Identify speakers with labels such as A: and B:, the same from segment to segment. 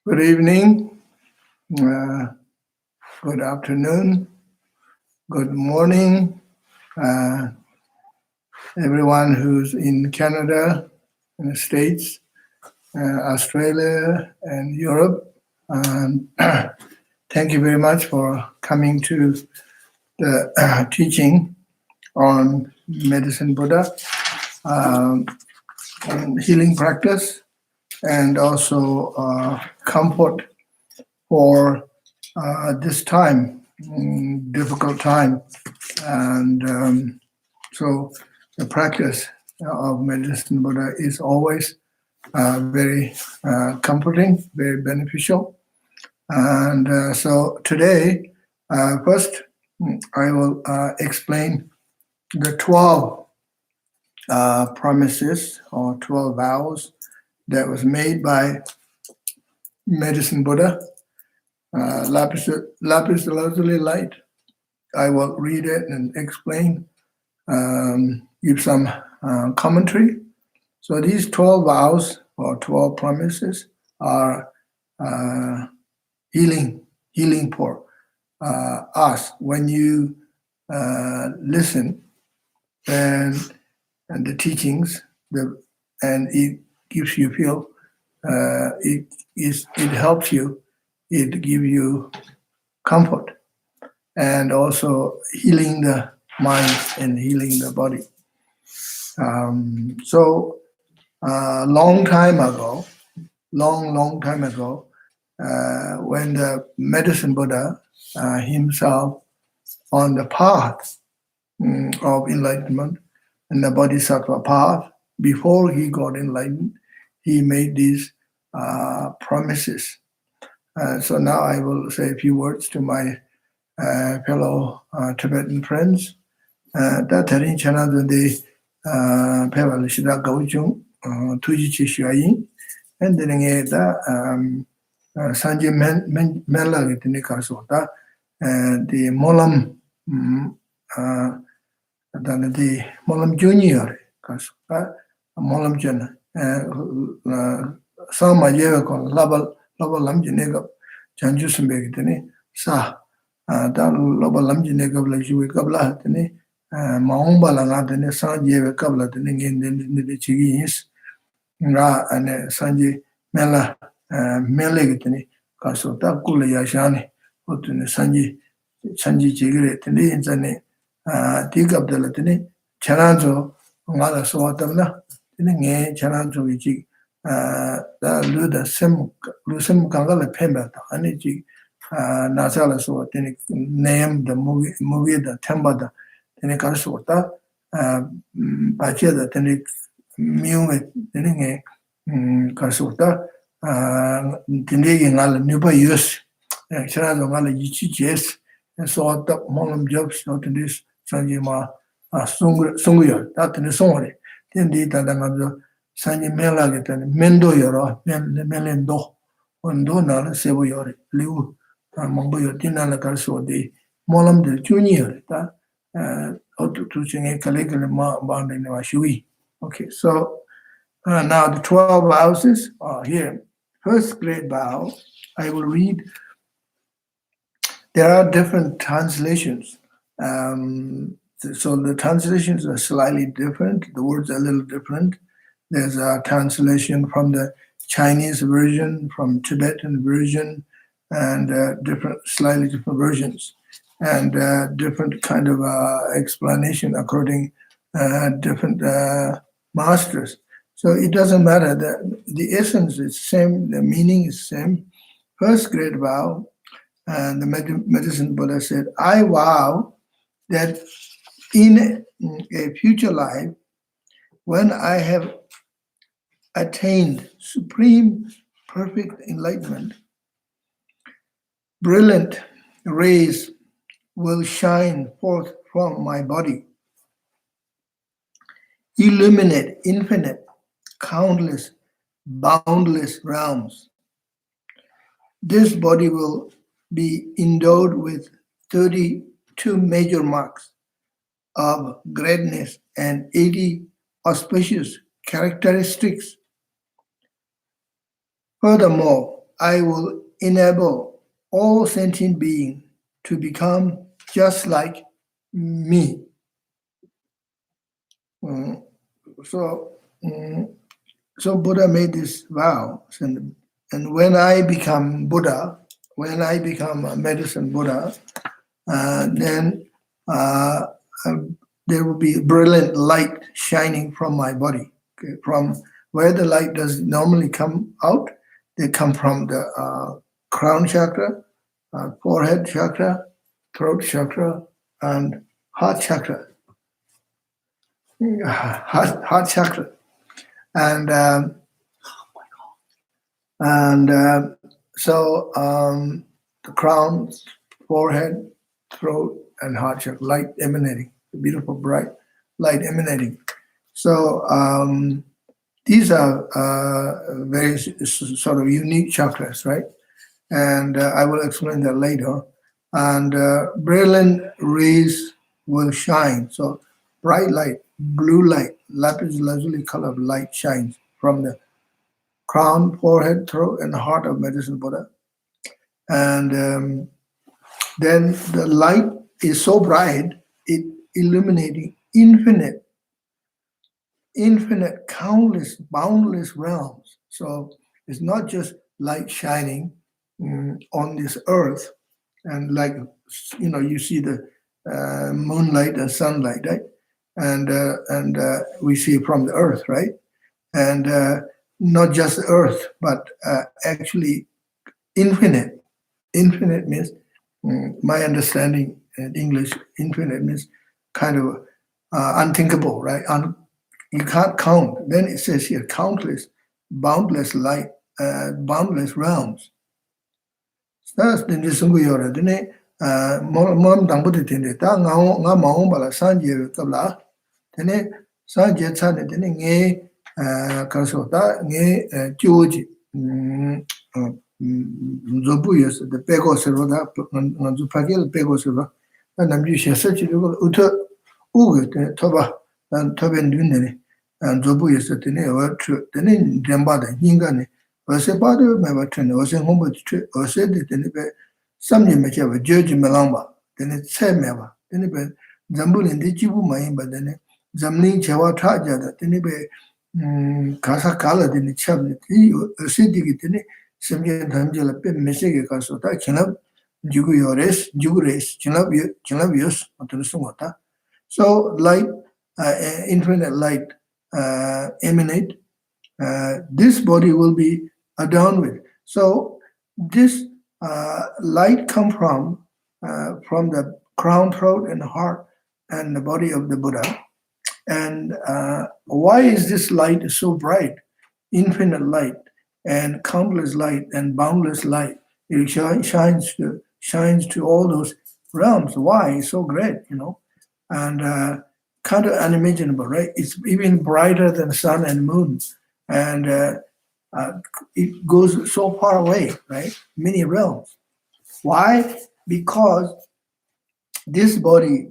A: Good evening, good afternoon, good morning, everyone who's in Canada, in the States, Australia, and Europe. Thank you very much for coming to the teaching on Medicine Buddha, healing practice, and also comfort for this time, difficult time. And so the practice of Medicine Buddha is always very comforting, very beneficial. And so today, first, I will explain the 12 promises or 12 vows that was made by Medicine Buddha. Lapis lazuli light. I will read it and explain, give some commentary. So these 12 vows or 12 promises are healing for us. When you listen and the teachings, and it gives you feel, it helps you, it gives you comfort, and also healing the mind and healing the body. So long time ago, when the Medicine Buddha himself on the path of enlightenment and the Bodhisattva path, before he got enlightened, he made these promises. So now I will say a few words to my fellow Tibetan friends. That tarin chana de pewa le shida gaujung tuji chi shuayin, and then da sanje mela gitini karso da the molam dan the molam junior karso da molam jana sama yeva kon labal lamji negab janju sumbe gitini sa da loba lamji negab la juwe kabla tini maungba la nga tini sanje kabla tini ngin de chigi yis nga ane sanje mela mele gitini kaso ta kula yashani otune sanje chigire tini inzane tigab dala tini chananzo nga la soatamna tini nge chananzo gichi da luda sem kangala pemba ta ani ji nasala so tini name the movie the temba da tini karso ta bache da tini miume tini nge karso ta tini ge ngala nuba yus chana ngala yichi jes so ta molam jobs no tini sanje ma sunguyo ta tini songore tini ta da ngabzo sanje mela ge tani mendo yoro melendo ondo na sebo yore liu mongbo yo tinala karso de molam de junior ta otu tu chinge kalekale ma bande ne wa shui. Okay, so now the 12 vows are here. First great vow, I will read. There are different translations. So the translations are slightly different. The words are a little different. There's a translation from the Chinese version, from Tibetan version, and slightly different versions, and different kind of explanation according different masters. So it doesn't matter. The essence is same, the meaning is same. First great vow, and the Medicine Buddha said, I vow that in a future life, when I have attained supreme perfect enlightenment, brilliant rays will shine forth from my body, illuminate infinite, countless, boundless realms. This body will be endowed with 32 major marks of greatness and 80 auspicious characteristics. Furthermore, I will enable all sentient beings to become just like me. So Buddha made this vow, and when I become Buddha, when I become a medicine Buddha, then there will be brilliant light shining from my body. Okay? From where the light does normally come out, they come from the crown chakra, forehead chakra, throat chakra, and heart chakra. Heart chakra. And so the crown, forehead, throat, and heart chakra, light emanating, beautiful, bright light emanating. So these are very sort of unique chakras, right? And I will explain that later. And brilliant rays will shine. So bright light, blue light, lapis lazuli colored light shines from the crown, forehead, throat, and heart of medicine Buddha. And then the light is so bright, it illuminating infinite, countless, boundless realms. So it's not just light shining on this earth, and like, you see the moonlight and sunlight, right? And we see from the earth, right? And not just the earth, but actually infinite. Infinite means, my understanding in English, infinite means kind of unthinkable, right? You can't count. Then it says here, countless, boundless light, boundless realms. That's the Nisungu Yora. Then Mom Dambuti Tinde, nga Maung Bala Sanje Kabla, then Sanje Chane, then Nye Kasota, Nye George. Zobuyas, the Pego Servada, Zupagil Pego Serva, and I'm using such a Uta Ugut, Toba, and Toban Dunene, and Zobuyas at the name, the name Jambada, Yingani, was a part of my veteran, was a home or said it in the some image of a judge Melamba, then it's Semeva, then it Zambul in the Jibu Maimba, then Zamni Chawa Traja, that any Kasakala, then the Chablet, Sidiki. Semja Dhamjala Pe Mesege Kasota, Chinab, Juguyores, Jugures, Chinabius, Matunusumata. So light, infinite light emanate. This body will be adorned with. So this light come from the crown, throat, and heart, and the body of the Buddha. And why is this light so bright? Infinite light and countless light and boundless light. It shines to all those realms. Why? It's so great, and kind of unimaginable, right? It's even brighter than sun and moon, and it goes so far away, right? Many realms. Why? Because this body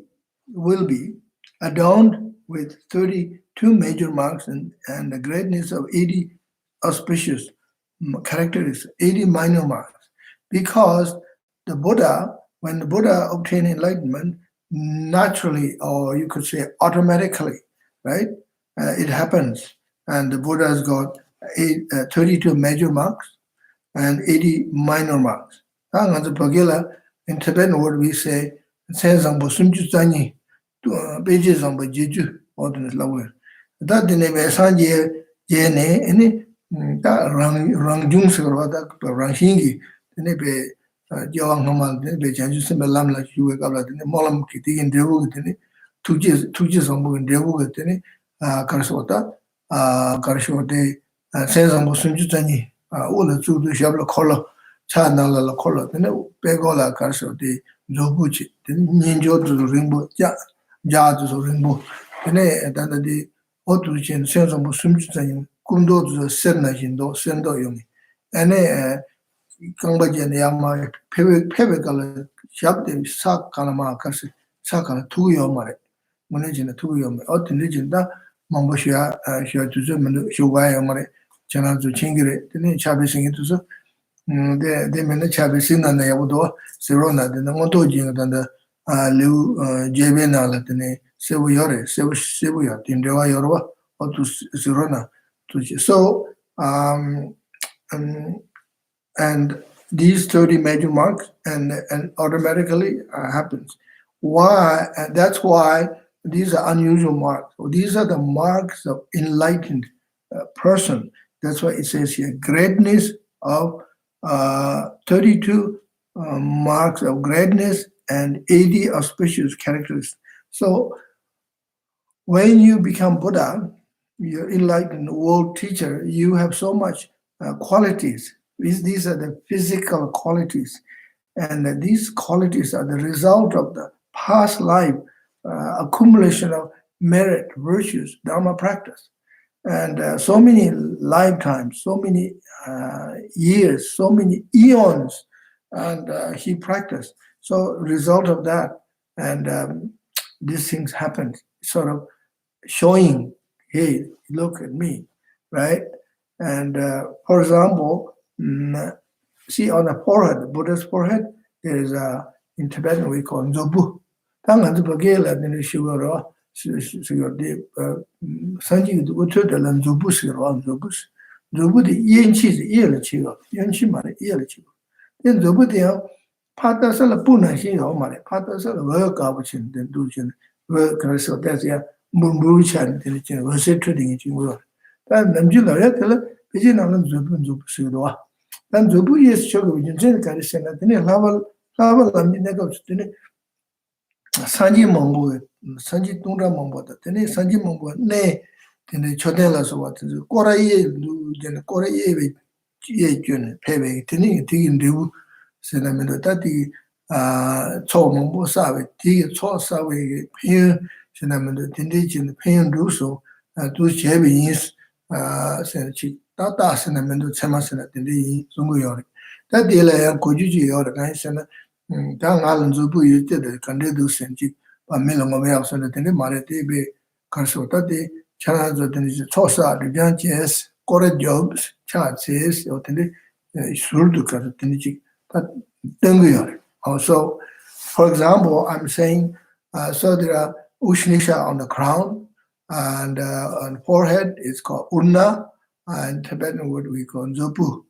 A: will be adorned with 32 major marks and the greatness of 80 auspicious characteristics, 80 minor marks. Because the Buddha, when the Buddha obtained enlightenment, naturally, or you could say automatically, right? It happens. And the Buddha has got 32 major marks and 80 minor marks. In Tibetan word we say, Senzangbo Sumju Zanyi, Beji Zangbo Jeju, ordinary lower. That the name Sanje Jene, any Rangjung Sagrada, Rangshingi, the nebe Jawang Hamal, the Janju Simba Lamla, you wake up like the Molam Kitty in Devu, two years on moving Devu, Karsota, Karshote, Senzangbo Sumju Zanyi, all the two Shabla color. Chanala la color, then Pegola Carso de Zobuchi, then Ninjo to the rainbow, Ja to the rainbow, then the Otuchin, Sensom Sumjan, Kundo to the Senajindo, Sendo Yumi, and Kambajan Yama, Pevegal, Shabde, Sak Kalama, Sakana, 2 yomare, managing 2 yomare, or the legend that Mamboshia, Shia to Zuman, Shuwaya Mare, Chana to Chingere, then Chabising it to they manage to sing and they would do Serona, the Motojing than the Liu Javena Latine, Sevuyore, Sevuya, Tindewa Yorwa, or to Serona. So, and these 30 major marks and automatically happens. Why? And that's why these are unusual marks. These are the marks of enlightened person. That's why it says here greatness of 32 marks of greatness and 80 auspicious characteristics. So when you become Buddha, you're enlightened world teacher, you have so much qualities. These are the physical qualities. And these qualities are the result of the past life accumulation of merit, virtues, Dharma practice. And so many lifetimes, so many years, so many eons, and he practiced. So result of that, and these things happen, sort of showing, hey, look at me, right? And for example, see on the forehead, the Buddha's forehead, there is in Tibetan we call zobu. Tangan zubagela in the sugar, Sanji Utudalan zobus, zobus. Zobu the yen cheese, ear chigo, yen chimari, ear chigo. Then zobu the Patasala Puna, she homari, Patasala work option, then do work, so that's ya Mumbuchan, then was it trading it in work. Then Namjula Retella, Pijinalan Zubun Zubusua. Then Zubu is sugar, which in Zen Sen at the level, and negos, Sanji Mongo, Sanji Tunda Mongo, the Sanji Mongo, nay, then the Chodelas or what is it? Kora ye, then Kora ye, ye, pay, taking do, Senamendo Tati, Cho Mongo Save, Tig, Cho Save, Pain, Senamendo, Tindichin, Pain Russo, two Chevis, Senchi, Tata Senamendo, Chamasana, Tindi, Zungo. That deal I could you or the guys and Tang Alan Zubu you did the Candido Senchi, but Milamo and the Marete be Consultate, Chana Tosa, the Janches, Corre Jobs, Chad says, or Tindi, Surduka, Tinichi, that Dungu. Also, for example, I'm saying, so there are Ushnisha on the crown, and on forehead it's called Unna, and Tibetan word we call Zopu.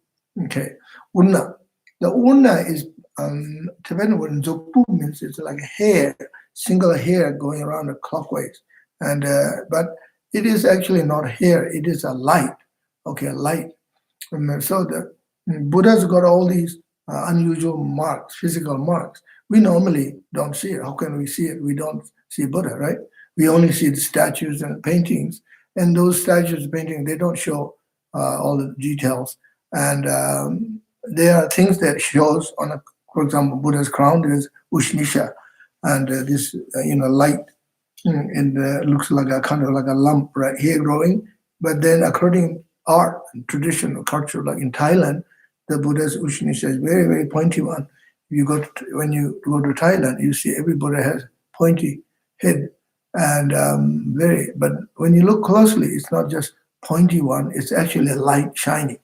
A: Okay, Unna. The Unna is Tibetan word Zopu means it's like a hair, single hair going around the clockwise, and but it is actually not hair; it is a light. Okay, a light. And so the Buddha's got all these unusual marks, physical marks. We normally don't see it. How can we see it? We don't see Buddha, right? We only see the statues and paintings, and those statues and paintings, they don't show all the details. And there are things that shows on, for example, Buddha's crown, there's Ushnisha, and this, light, and looks like a kind of like a lump right here growing. But then according art and traditional culture, like in Thailand, the Buddha's Ushnisha is very, very pointy one. When you go to Thailand, you see every Buddha has pointy head, and but when you look closely, it's not just pointy one; it's actually a light shining.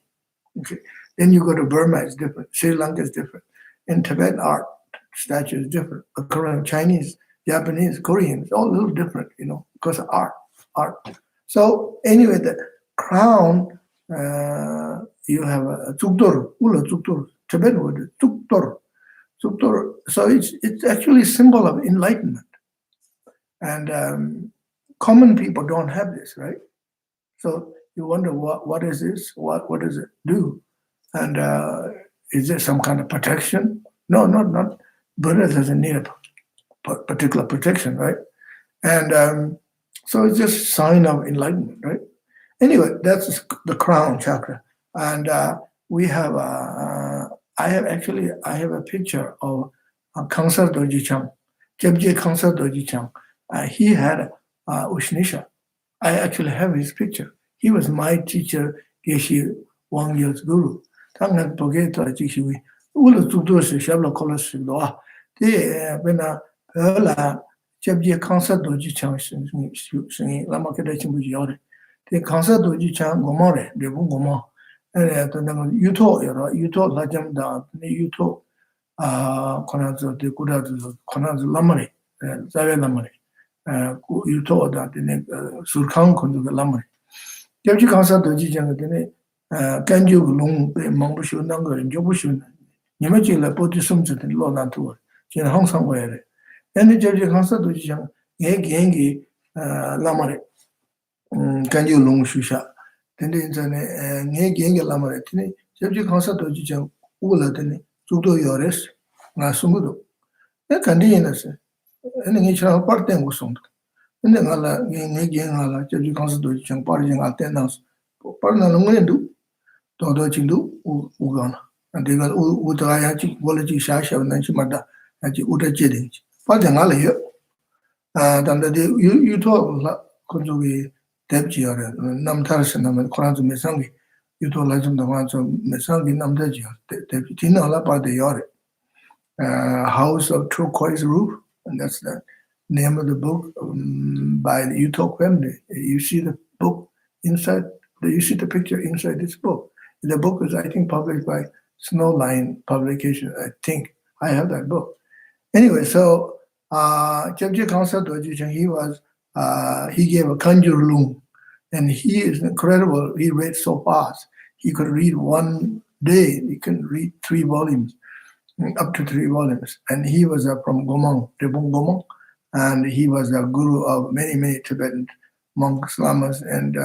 A: Okay. Then you go to Burma, it's different. Sri Lanka is different. In Tibet, art statue is different. Korean, Chinese, Japanese, Korean, it's all a little different, because of art. So anyway, the crown, you have a tuktor, ula tuktor, Tibetan word, tuktor. So it's actually a symbol of enlightenment. And common people don't have this, right? So you wonder what is this? What does it do? And is there some kind of protection? No, not. Buddha doesn't need a particular protection, right? And so it's just a sign of enlightenment, right? Anyway, that's the crown chakra. And we have, I have a picture of Kansar Dorji Chang, Jebje Kansar Dorji Chang. He had Ushnisha. I actually have his picture. He was my teacher, Geshe Wang Yel's guru. Tangan Pogeto Jishi, Ulu Tudos, Shabla Colos, when Jebje Kansar Dorji Chang singing Lama Kedachim Bujore. The Kansar Dorji Chang Gomore, the Goma. 유토 여러 유토 라잠다 유토 코나즈 데 쿠다즈 코나즈 라마리 자베 라마리 유토다 데네 surkhang khundu lamari jabji kansa doji jang dene kanju long pe mangbu shu nang ga jobu shu nyama ji la poti sumzu de lo na tu jin hang sang wa re ene jabji kansa doji jang nge gengi lamari kanju long shu sha dene jane nge gengi lamari tene jabji kansa doji jang ula dene jugdo yores na sumudo e kandi ena se ene nge chara parte ngu sumdu 근데 나라 얘기하라 저기 가서도 좀 빠르게 안 된다서 빠르나 농에도 도도진도 우가나 내가 우다야지 원래지 샤샤는 지마다 아직 우다지데 빠르게 알아요 담다데 유토 그쪽에 대비하래 남타르스나면 코란도 메상기 유토 라좀도 와서 메상기 남다지요 대비 디나라 빠르게 요래 House of Turquoise Roof and that's the name of the book by the Utah family. You see the book inside, you see the picture inside this book. The book is, I think, published by Snowline Publication. I think I have that book. Anyway, so Jabji Kansa Doji, he gave a Kanjur Lung, and he is incredible. He read so fast. He could read one day, he can read 3 volumes, up to 3 volumes. And he was from Gomang, Rebung Gomang. And he was a guru of many Tibetan monks, lamas, and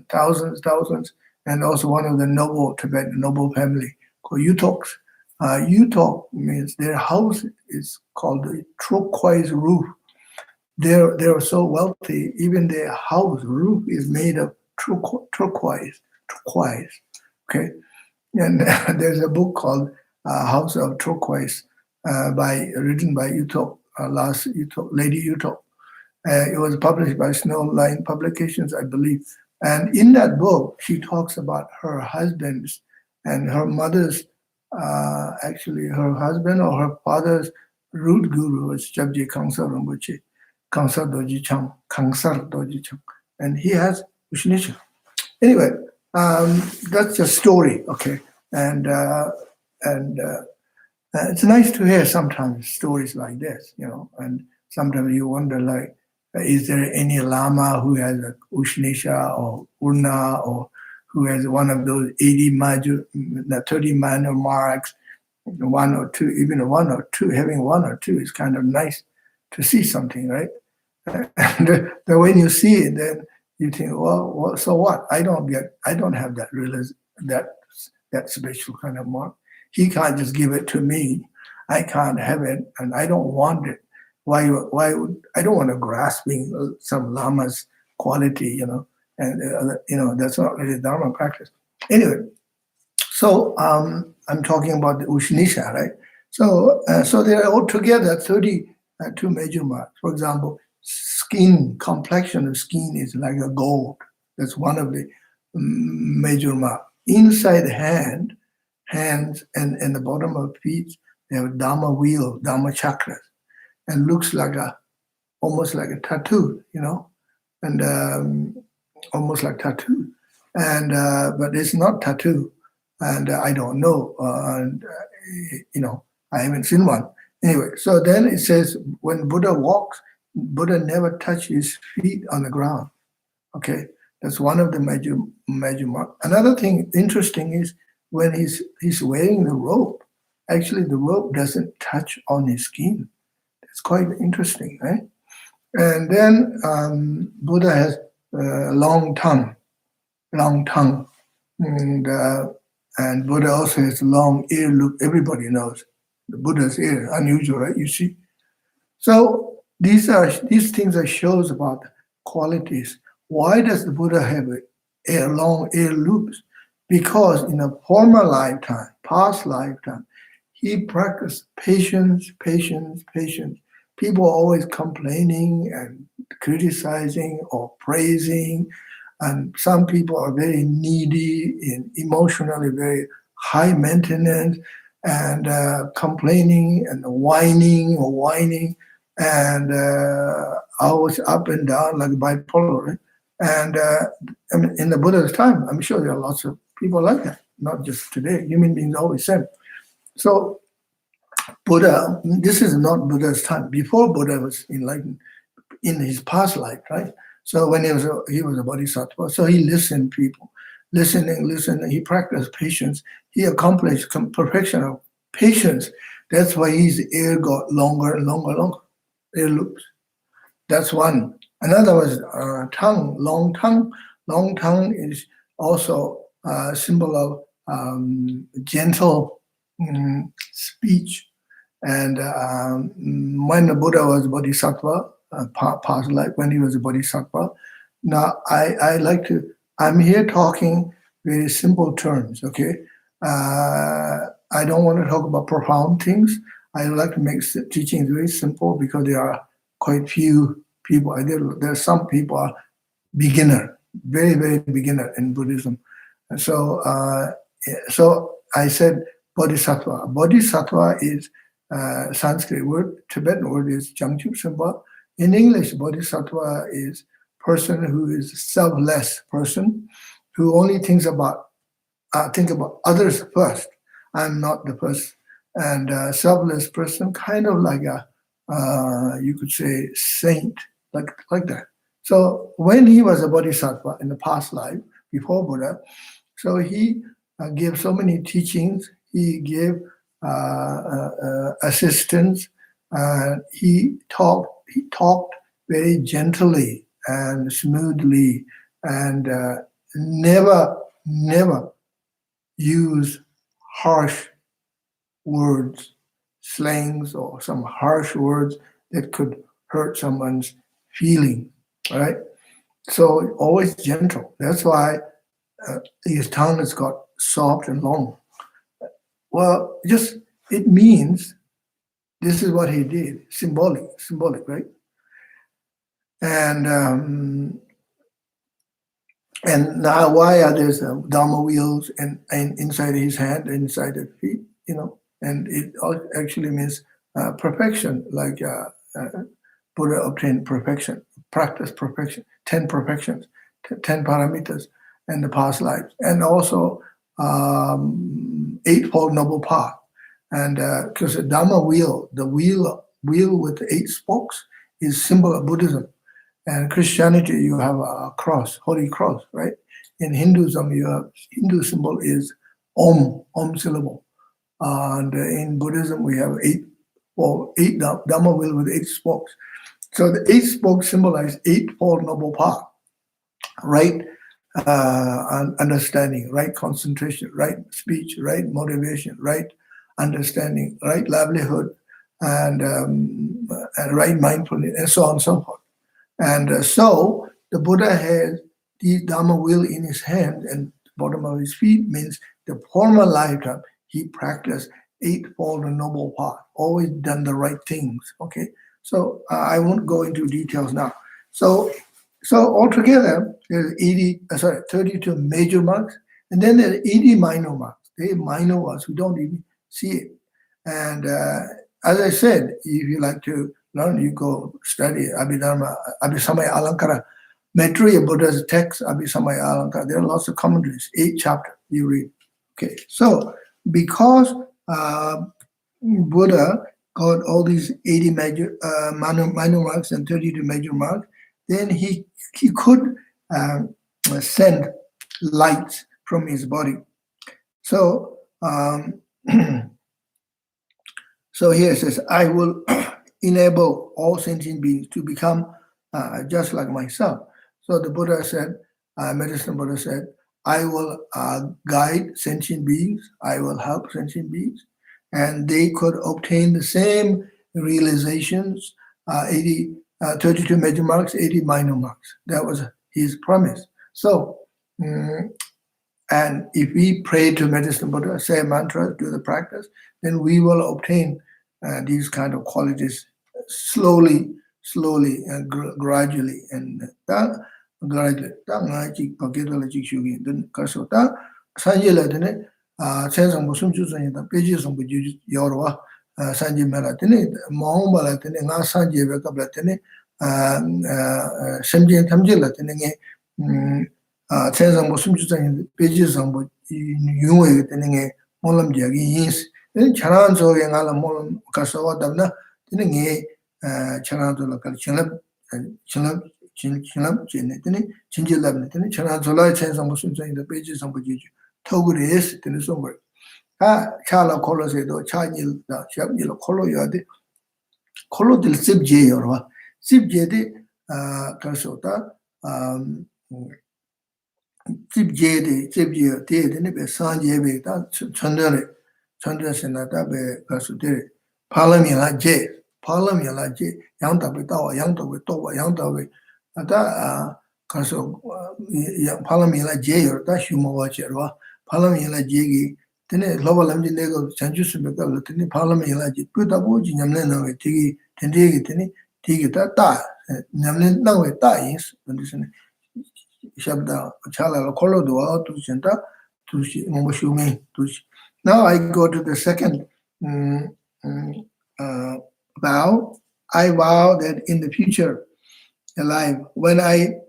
A: thousands, and also one of the Tibetan noble family called Utoks. Utok means their house is called the turquoise roof. They're so wealthy, even their house roof is made of turquoise. Okay, and there's a book called House of Turquoise, written by Utok. Lady Utah. It was published by Snowline Publications, I believe. And in that book, she talks about her husband's and her mother's, actually her husband or her father's root guru was Jabji Kangsar Rinpoche, Kangsar Doji Chang. And he has Ushnisha. Anyway, that's a story, okay? And it's nice to hear sometimes stories like this, and sometimes you wonder, like, is there any Lama who has a Ushnisha or Urna or who has one of those 30 minor marks, 1 or 2, even 1 or 2, having 1 or 2 is kind of nice to see something, right? And then when you see it, then you think, well, so what? I don't have that special kind of mark. He can't just give it to me. I can't have it, and I don't want it. Why would I don't want to grasping some lama's quality, and that's not really Dharma practice. Anyway, so I'm talking about the Ushnisha, right? So there are altogether 32 major marks. For example, complexion of skin is like a gold. That's one of the major marks. Inside the hands and the bottom of feet, they have Dharma wheel, Dharma chakras, and looks like almost like a tattoo, and almost like tattoo, and but it's not tattoo, and I don't know, I haven't seen one. Anyway, so then it says when Buddha walks, Buddha never touches his feet on the ground. Okay, that's one of the major marks. Another thing interesting is when he's wearing the robe, actually the robe doesn't touch on his skin. It's quite interesting, right? And then Buddha has a long tongue, and Buddha also has a long ear loop. Everybody knows the Buddha's ear, unusual, right? You see. So these things are shows about qualities. Why does the Buddha have a long ear loops? Because in a former lifetime, past lifetime, he practiced patience. People are always complaining and criticizing or praising, and some people are very needy and emotionally very high maintenance and complaining and whining and always up and down like bipolar. And in the Buddha's time, I'm sure there are lots of people like that, not just today. Human beings always same. So Buddha, this is not Buddha's time. Before Buddha was enlightened in his past life, right? So when he was a bodhisattva, so he listened people, listening, he practiced patience. He accomplished perfection of patience. That's why his ear got longer and longer, ear loops. That's one. Another was tongue, long tongue. Long tongue is also a symbol of gentle speech. And when the Buddha was bodhisattva, past life, when he was a bodhisattva, now I'm here talking very simple terms, okay? I don't want to talk about profound things. I like to make teachings very simple because there are quite few people. There are some people are beginner, very, very beginner in Buddhism. And so I said bodhisattva. Bodhisattva is Sanskrit word, Tibetan word is Jamchu Simba. In English, bodhisattva is person who is selfless person, who only think about others first. I'm not the first. And selfless person, kind of like a, you could say, saint, like that. So when he was a bodhisattva in the past life, before Buddha, so he gave so many teachings. He gave assistance. He talked very gently and smoothly, and never use harsh words, slangs, or some harsh words that could hurt someone's feeling, right? So always gentle. That's why his tongue has got soft and long. Well, it means this is what he did, symbolic, right? And now why are there Dharma wheels and inside his hand, inside his feet, and it actually means perfection, like Buddha obtained perfection, practiced perfection, 10 perfections, 10 paramitas in the past lives, and also eightfold noble path. And because the Dharma wheel, the wheel with the 8 spokes is symbol of Buddhism. And Christianity, you have a cross, holy cross, right? In Hinduism, Hindu symbol is Om syllable. And in Buddhism, we have 8 Dharma wheel with 8 spokes. So the 8 spokes symbolize eightfold noble path, right? Understanding, right concentration, right speech, right motivation, right understanding, right livelihood, and right mindfulness, and so on and so forth. And so the Buddha has the Dharma wheel in his hand, and the bottom of his feet means the former lifetime he practiced eightfold noble path, always done the right things. Okay, so I won't go into details now. So altogether, there's 32 major marks, and then there's 80 minor marks. They're minor ones, we don't even see it. And as I said, if you like to learn, you go study Abhidharma, Abhisamaya Alankara, Maitreya Buddha's text, Abhisamaya Alankara. There are lots of commentaries, 8 chapters you read. Okay, so because Buddha got all these 80 major minor marks and 32 major marks, then he could send lights from his body. So so here it says, I will enable all sentient beings to become just like myself. So the Buddha said, Medicine Buddha said, I will guide sentient beings, I will help sentient beings, and they could obtain the same realizations, 32 major marks, 80 minor marks. That was his promise. So, and if we pray to Medicine Buddha, say mantras, do the practice, then we will obtain these kind of qualities slowly and gradually. And gradually. yungwe tene molam jagi yins charan so ngala molam kasawa dabna tene nge charan so la kal chinlab chene tene chinjilab tene charan so la chen sam sun chen de peji sam ji togres tene so ngwe chala kholo se do chanyil da chabnil kholo yade kholo dil sib je yorwa sib je de kasota sib je de ne be san je be ta chandare sena ta be kasote palami la je yang da be da yang da be do yang da be ta kaso palami la je yor ta shumo wa che ro palami la je gi tene global lamji nego chanju sumbe ka lo tene parliament la ji puta bo ji nyamne na we tigi tende gi tene tigi ta nyamne na we ta is ndisene shabda chala lo kolo do to senta to mo shume to now I go to the second vow. I vow that in the future alive when I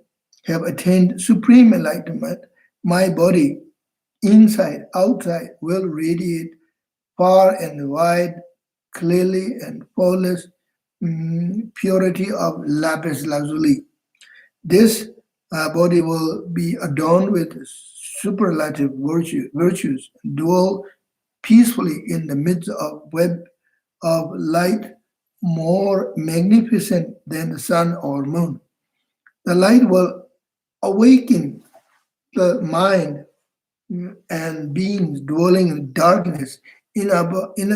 A: have attained supreme enlightenment my body inside, outside, will radiate far and wide, clearly and flawless purity of lapis lazuli. This body will be adorned with superlative virtues, dwell peacefully in the midst of web of light more magnificent than the sun or moon. The light will awaken the mind and beings dwelling in darkness, enabling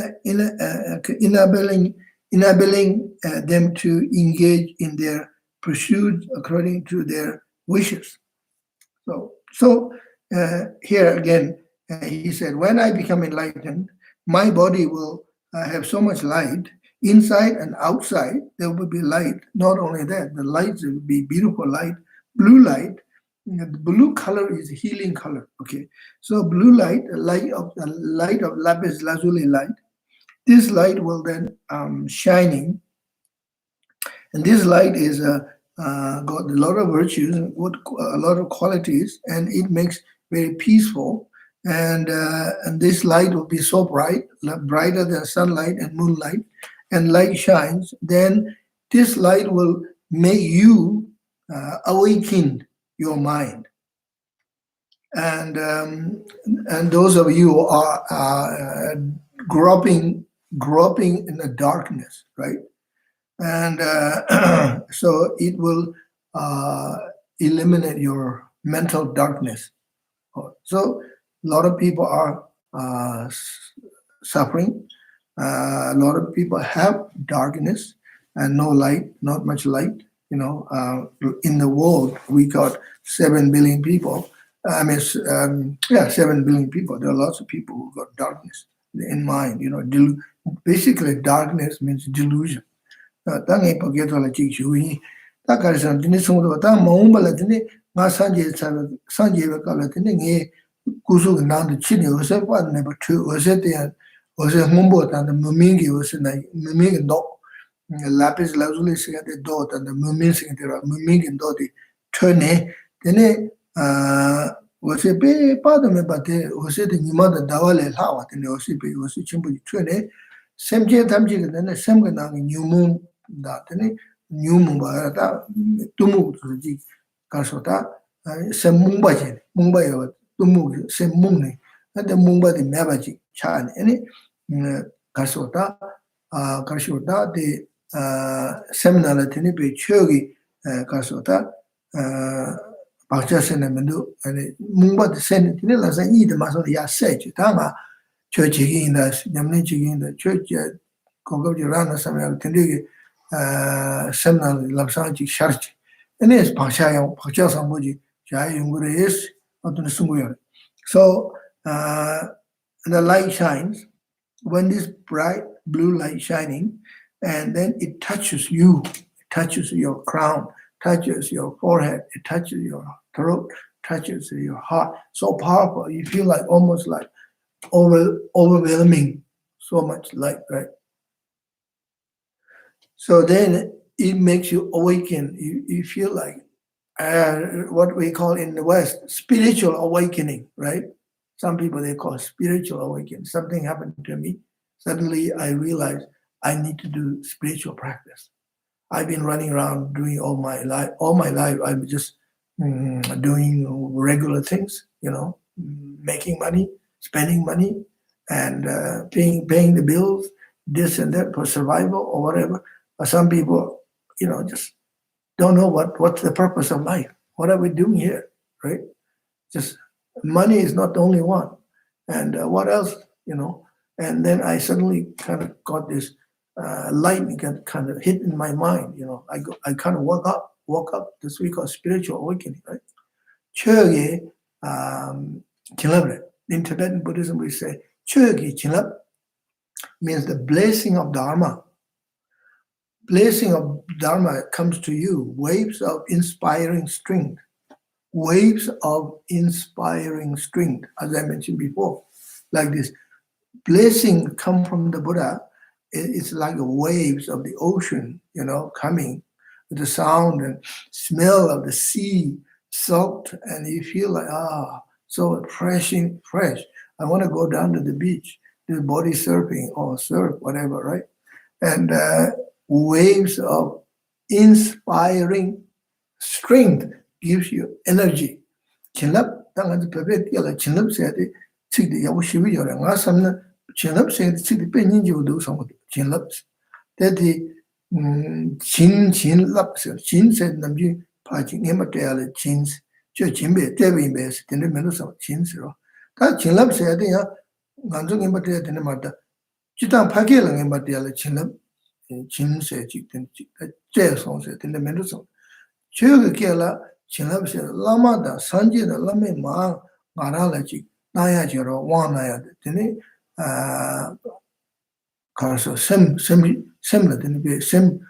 A: them to engage in their pursuits according to their wishes. So here again, he said, when I become enlightened, my body will have so much light, inside and outside, there will be light. Not only that, the lights will be beautiful light, blue light. The blue color is a healing color. Okay, so blue light, the light of lapis lazuli light. This light will then shining, and this light is got a lot of virtues, a lot of qualities, and it makes very peaceful. And this light will be so bright, brighter than sunlight and moonlight, and light shines. Then this light will make you awaken your mind, and those of you who are groping in the darkness, right? And so it will eliminate your mental darkness. So a lot of people are suffering. A lot of people have darkness and no light, not much light. You know, in the world, we got 7 billion people. 7 billion people. There are lots of people who got darkness in mind. You know, basically, darkness means delusion. Tangi paketo la chik shui. Ta karisan tini sungdo ta maumba la tini nga sanje ka la tini nge kusu ki nang chini ose pa neba tu ose tiyan ose ngumbo tanda mumingi ose na mumingi no. Lapis lazuli singate do tanda mumin singate ra mumingi do di tune tene ose pe pada me pate ose de nimada dawale lawa tene ose pe ose chimbo di tune semje tamji ka tene semga nang nyumung da tene nyumung ba ta tumu ji kasota semungba je mungba yo tumu semung ne ade mungba de meba ji chane ene kasota de seminar la tene be chogi kasota bakcha sene mendo ane mungba de sen tene la sa yi de ma so ya se ji ta ma cho ji yin da nyamne ji yin da cho ji ko ji rana samya tene seminar la sa ji sharch ene es bakcha sambo ji ja yungure es otun sunguyor. So the light shines when this bright blue light shining, and then it touches you, it touches your crown, touches your forehead, it touches your throat, touches your heart. So powerful, you feel like almost like overwhelming, so much light, right? So then it makes you awaken. You feel like what we call in the West spiritual awakening, right? Some people, they call spiritual awakening. Something happened to me. Suddenly, I realized I need to do spiritual practice. I've been running around doing all my life. All my life, I'm just doing regular things, making money, spending money, and paying the bills, this and that for survival or whatever. But some people, just don't know what's the purpose of life. What are we doing here, right? Just money is not the only one. And what else, And then I suddenly kind of got this light kind of hit in my mind, I kind of woke up this week of spiritual awakening, right? Chöge Chinlab. In Tibetan Buddhism, we say Chöge Chinlab means the blessing of Dharma. Blessing of Dharma comes to you, waves of inspiring strength. Waves of inspiring strength, as I mentioned before, like this. Blessing come from the Buddha. It's like waves of the ocean, coming with the sound and smell of the sea, salt, and you feel like, so refreshing, fresh. I want to go down to the beach, do body surfing or surf, whatever, right? And waves of inspiring strength gives you energy. Chinlap, 당한 pepe tiala chinlap sayade chigde yabu shibi yore. Nga samna chinlap sayade chigde pe ninji wudu samud. Chinlap. Tadi chinlap sayade. Chin sayade namji pachi ngema tayala chins. Cho chinbe, tebe inbe sayade. Tende mendo samud chin siro. Ta chinlap sayade ya nganzo ngema tayala tende marda. Chitang pake la ngema tayala chinlap. Chin sayade chigde chigde. Jaya song sayade. Tende mendo samud. Chöge kela chinlap sayade. Lama da sanje da lame maa ngara la chig. Naya jiro wang naya da. Tende karaso sem la tende be sem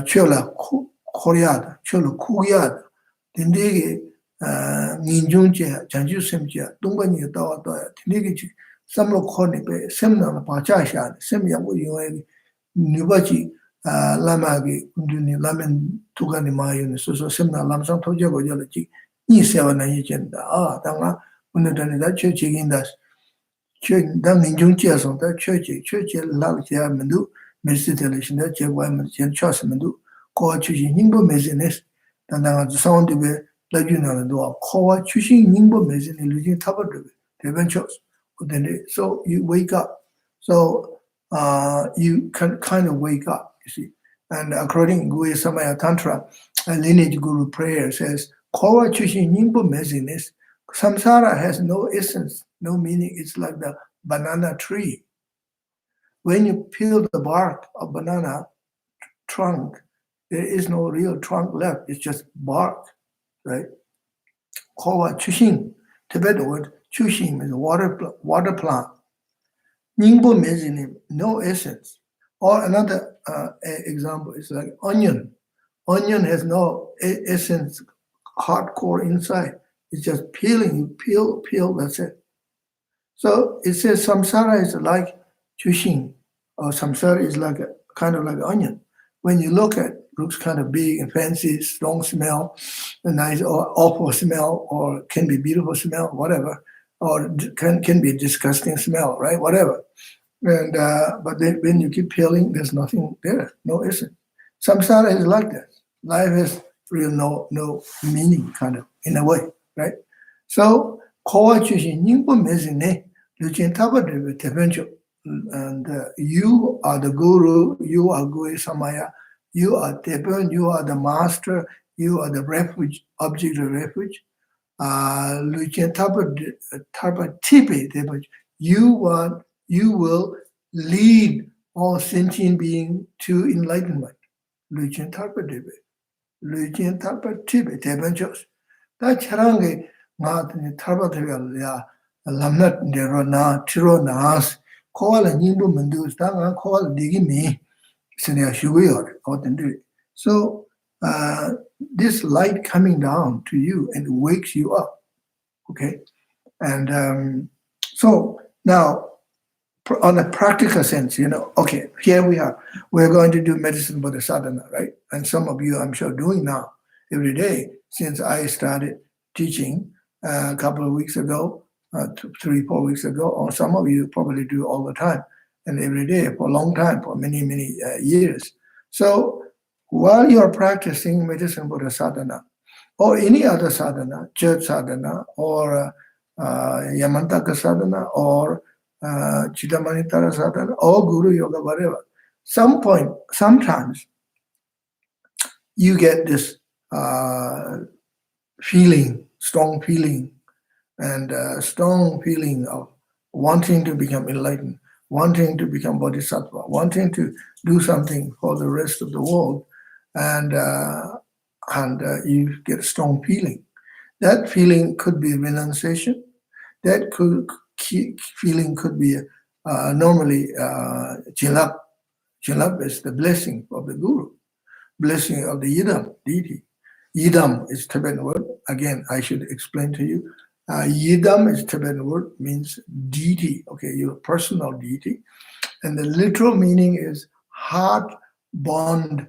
A: chola korea da. Chola kuya da. Tende ge ninjung jaya, janju sem jaya. Dungpa niya dawa daya. Tende ge chig samlo kore be sem na la pacha sha. Sem yabu yuwa nyuba chig lama ge kunduni lamen tukani maayu so semna lamsang toja go jala chi ni sewa na yi jenda danga unadani da che chigindas che dang ninjung che so da che la che mendu meditation da che wa men chen chas mendu ko chu ji ningbo mezenes danga sound be la juna do ko chu ji ningbo mezene lu ji tabar de ben chos then so you wake up so you can kind of wake up, you see. And according to Samaya Tantra, a lineage guru prayer says, Kowa Chushin Nyingpo Meziness, samsara has no essence, no meaning. It's like the banana tree. When you peel the bark of banana trunk, there is no real trunk left. It's just bark, right? Kowa Chushin, Tibetan word, Chushin is water plant. Nyingpo Mezinim, no essence. Or another example is like onion. Onion has no essence, hardcore inside. It's just peeling. You peel, that's it. So it says samsara is like chushin, or samsara is like kind of like onion. When you look at it, looks kind of big and fancy, strong smell, a nice or awful smell, or can be beautiful smell, whatever, or can be disgusting smell, right? Whatever. And but then when you keep peeling, there's nothing there, no essence. Samsara is like that. Life has real no meaning, kind of, in a way, right? So kowa chushin nyingpo mezine luchin tabadebe tebencho. And you are the guru, you are Guru Samaya, you are Teben, you are the master, you are the refuge, object of refuge. Luchin tabatibe tebencho. You will lead all sentient beings to enlightenment. Luchin tarpatibe. Luchin tarpatibe tebenchos. That charange matani tarpatibe ya lamnat derona tiro nas koala nimbu mendus tanga koala digi me senia shuyor authentic. So this light coming down to you and wakes you up. Okay, and so now. On a practical sense, okay, here we are. We're going to do medicine for the sadhana, right? And some of you, I'm sure, doing now every day since I started teaching a couple of weeks ago. 3-4 weeks ago, or some of you probably do all the time and every day for a long time, for many, many years. So while you're practicing medicine Buddha sadhana, or any other sadhana, church sadhana, or Yamantaka sadhana, or Chidamanitara sadhana, or Guru Yoga, whatever, sometimes you get this strong feeling, and strong feeling of wanting to become enlightened, wanting to become bodhisattva, wanting to do something for the rest of the world, and you get a strong feeling. That feeling could be renunciation. That feeling could be normally chilap. Chilap is the blessing of the Guru, blessing of the Yidam, deity. Yidam is Tibetan word. Again, I should explain to you. Yidam is Tibetan word, means deity, okay, your personal deity. And the literal meaning is heart bond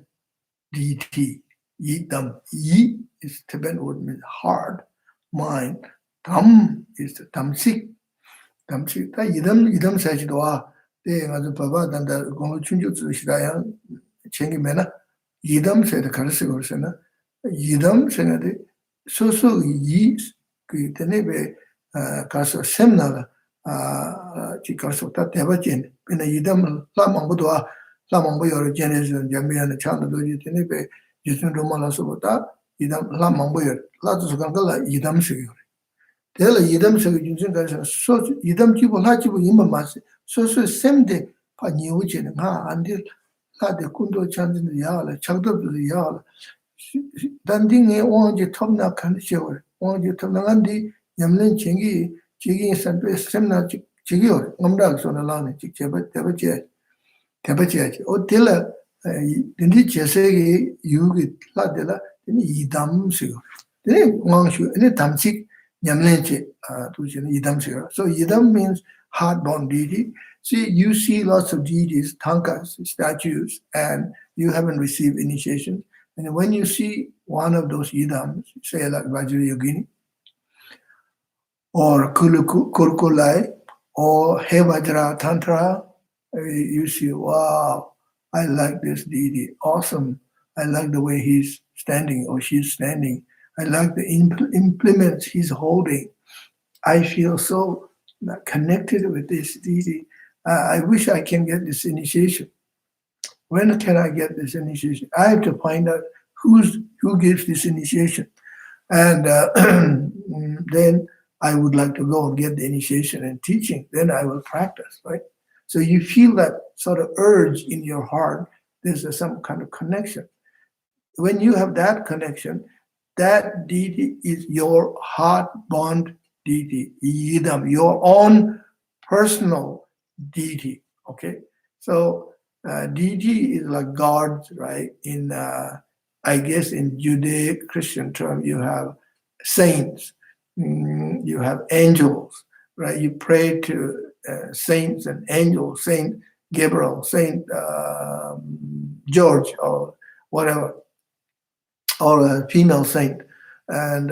A: deity. Yidam. Yi is Tibetan word, means heart, mind. Tam is the tamsik. Tamsik. Ta yidam sajidwa. Te ngazu baba danda gongo chunju tsu shirayang chengi mena. Yidam sayda karasi gorsena. Yidam sayda so yi 그 때문에 가서 셈나가 지가서 다 대바진 근데 이담을 라망보다 라망보 여러 제네는 jam이하는 차도도 이때문에 예전 로마라서보다 이담 라망보여 라도서 간가 이담식이요. 대라 이담식이 진짜 가서 소 이담 기본 하지고 임만 마시 소소 셈데 파니오지는 안들 라데 군도 찬진이 야라 작도도 야라 단딩에 원지 톱나 칸시어 원지 톱나간디 냠는 쟁기 지기 산베 셈나 지기요 넘다서나 라네 대바제 어딜라 딘디 제세기 유기 라데라 이담시고 네 왕슈 네 담식 냠는지 두지는 이담시고. So idam means heart bond deity. See, you see lots of deities, tankas, statues, and you haven't received initiation. And when you see one of those idams, say like Vajrayogini, or Kurkulai, or He Vajra Tantra, you see, wow, I like this deity, awesome. I like the way he's standing or she's standing. I like the implements he's holding. I feel so connected with this deity. I wish I can get this initiation. When can I get this initiation? I have to find out who gives this initiation. And then I would like to go and get the initiation and teaching. Then I will practice, right? So you feel that sort of urge in your heart. There's some kind of connection. When you have that connection, that deity is your heart bond deity, yidam, your own personal deity, okay? So deity is like gods, right? In I guess in Judeo-Christian term, you have saints, you have angels, right? You pray to saints and angels, Saint Gabriel, Saint George, or whatever, or a female saint, and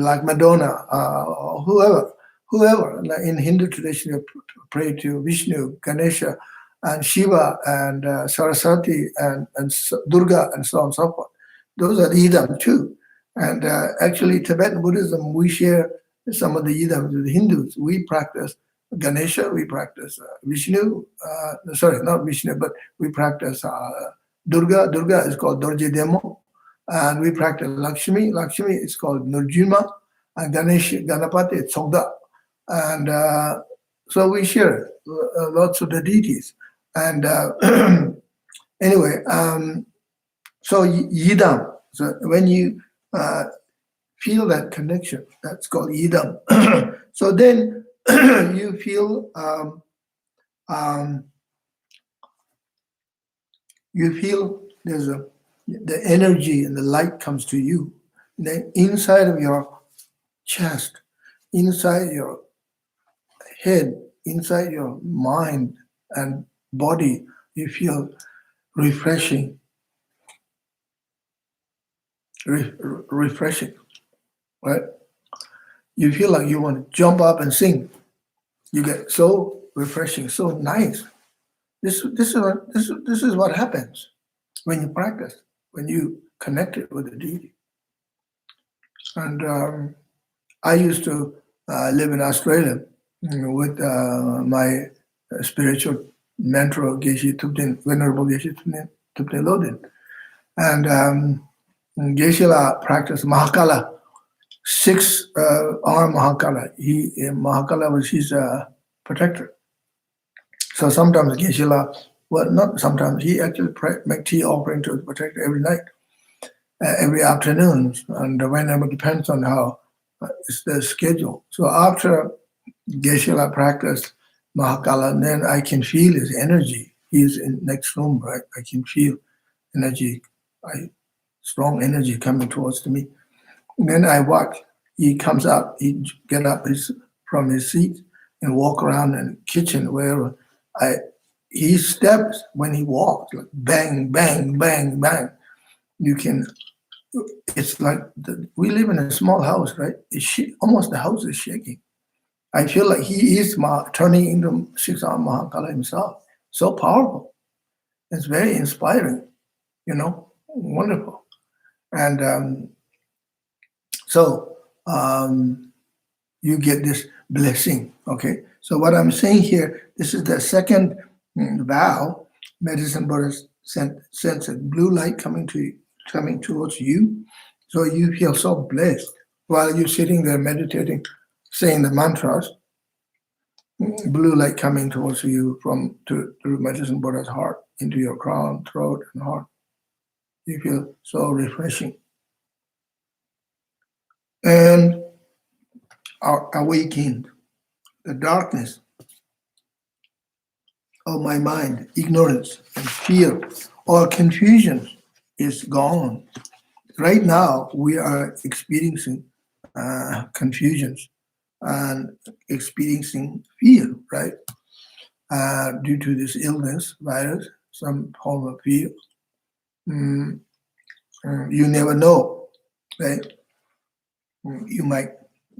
A: like Madonna, or whoever. Like in Hindu tradition, you pray to Vishnu, Ganesha, and Shiva, and Saraswati, and Durga, and so on and so forth. Those are idam too. And actually, Tibetan Buddhism, we share some of the idams with the Hindus. We practice Ganesha, we practice Vishnu, sorry, not Vishnu, but we practice Durga. Durga is called Dorje Demo. And we practice Lakshmi. Lakshmi is called Nurjima. And Ganapati is Sogda. And so we share lots of the deities. And anyway, so Yidam. So when you feel that connection, that's called Yidam. So then you feel there's the energy and the light comes to you. Then inside of your chest, inside your head, inside your mind and body, you feel refreshing. Refreshing, right? You feel like you want to jump up and sing. You get so refreshing, so nice. This is what happens when you practice, when you connect it with the deity. And I used to live in Australia with my spiritual mentor, Geshe Thupten, Venerable Geshe Thupten Lodin. And Geshe-la practiced Mahakala, 6-arm Mahakala. Mahakala was his protector. So sometimes Geshe-la, well, not sometimes, he actually make tea offering to the protector every night, every afternoon, and whenever, depends on how it's the schedule. So after Geshe-la practiced Mahakala, then I can feel his energy. He's in next room, right? I can feel energy, strong energy coming towards me. And then I watch. He comes out. He get up from his seat and walk around in the kitchen wherever. He steps when he walks, like bang, bang, bang, bang. You can. It's like we live in a small house, right? Almost the house is shaking. I feel like he is turning into 6-arm Mahakala himself. So powerful. It's very inspiring, wonderful. And so you get this blessing, okay? So what I'm saying here, this is the second vow. Medicine Buddha sends a blue light coming towards you. So you feel so blessed while you're sitting there meditating, saying the mantras. Blue light coming towards you through Medicine Buddha's heart into your crown, throat, and heart. You feel so refreshing. And are awakened. The darkness of my mind, ignorance and fear or confusion is gone. Right now, we are experiencing confusions and experiencing fear, right? Due to this illness, virus, some form of fear. You never know, right? You might,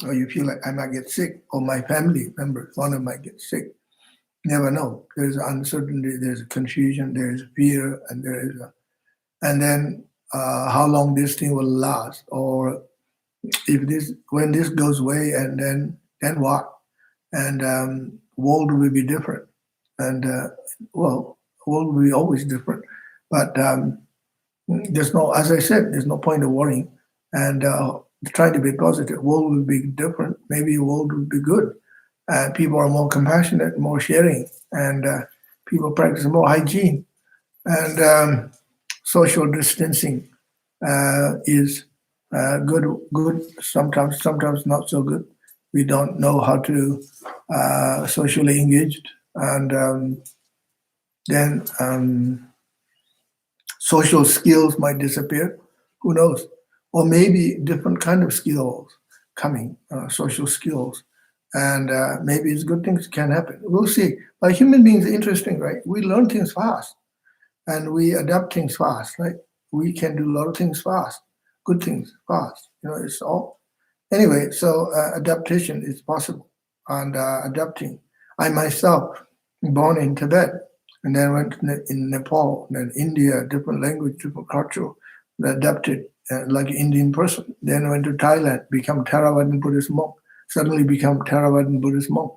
A: or you feel like I might get sick, or my family member, one of might get sick. Never know. There's uncertainty, there's confusion, there's fear, and then how long this thing will last, or when this goes away, and then what? And world will be different, and world will be always different. But there's no, as I said, there's no point of worrying, and trying to be positive. World will be different. Maybe world will be good. People are more compassionate, more sharing, and people practice more hygiene. And social distancing is good, sometimes not so good. We don't know how to socially engage, and then social skills might disappear. Who knows? Or maybe different kind of skills coming, social skills. And maybe it's good things can happen. We'll see. But human beings are interesting, right? We learn things fast and we adapt things fast, right? We can do a lot of things fast, good things fast. It's all. Anyway, so adaptation is possible, and adapting. I myself, born in Tibet, and then went in Nepal, then India, different language, different culture, adapted like an Indian person. Then went to Thailand, become Theravadan Buddhist monk. Suddenly become Theravadan Buddhist monk.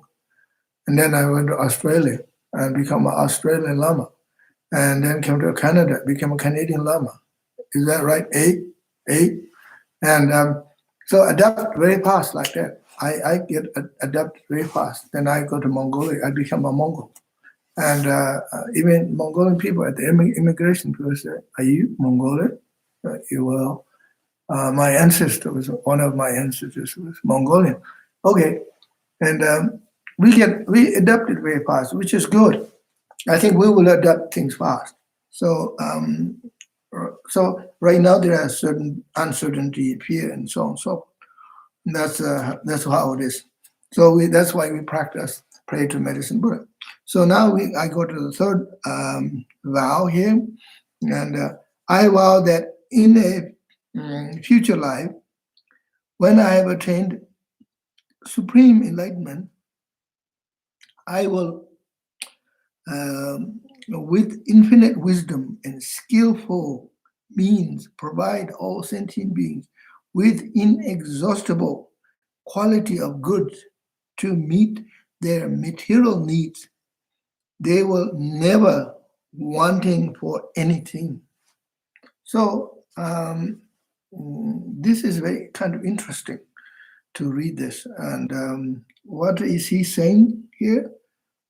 A: And then I went to Australia and become an Australian Lama. And then came to Canada, became a Canadian Lama. Is that right? Eight. And so adapt very fast like that. I get adapt very fast. Then I go to Mongolia, I become a Mongol. And even Mongolian people at the immigration, people say, "Are you Mongolian?" Well, my ancestor was, one of my ancestors was Mongolian. Okay, and we adapted very fast, which is good. I think we will adapt things fast. So right now there are certain uncertainty, fear, and so on and so forth. And that's how it is. So that's why we practice pray to Medicine Buddha. So now I go to the third vow here, and I vow that in a future life, when I have attained supreme enlightenment, I will, with infinite wisdom and skillful means, provide all sentient beings with inexhaustible quality of goods to meet their material needs. They will never wanting for anything. So this is very kind of interesting to read this. And what is he saying here?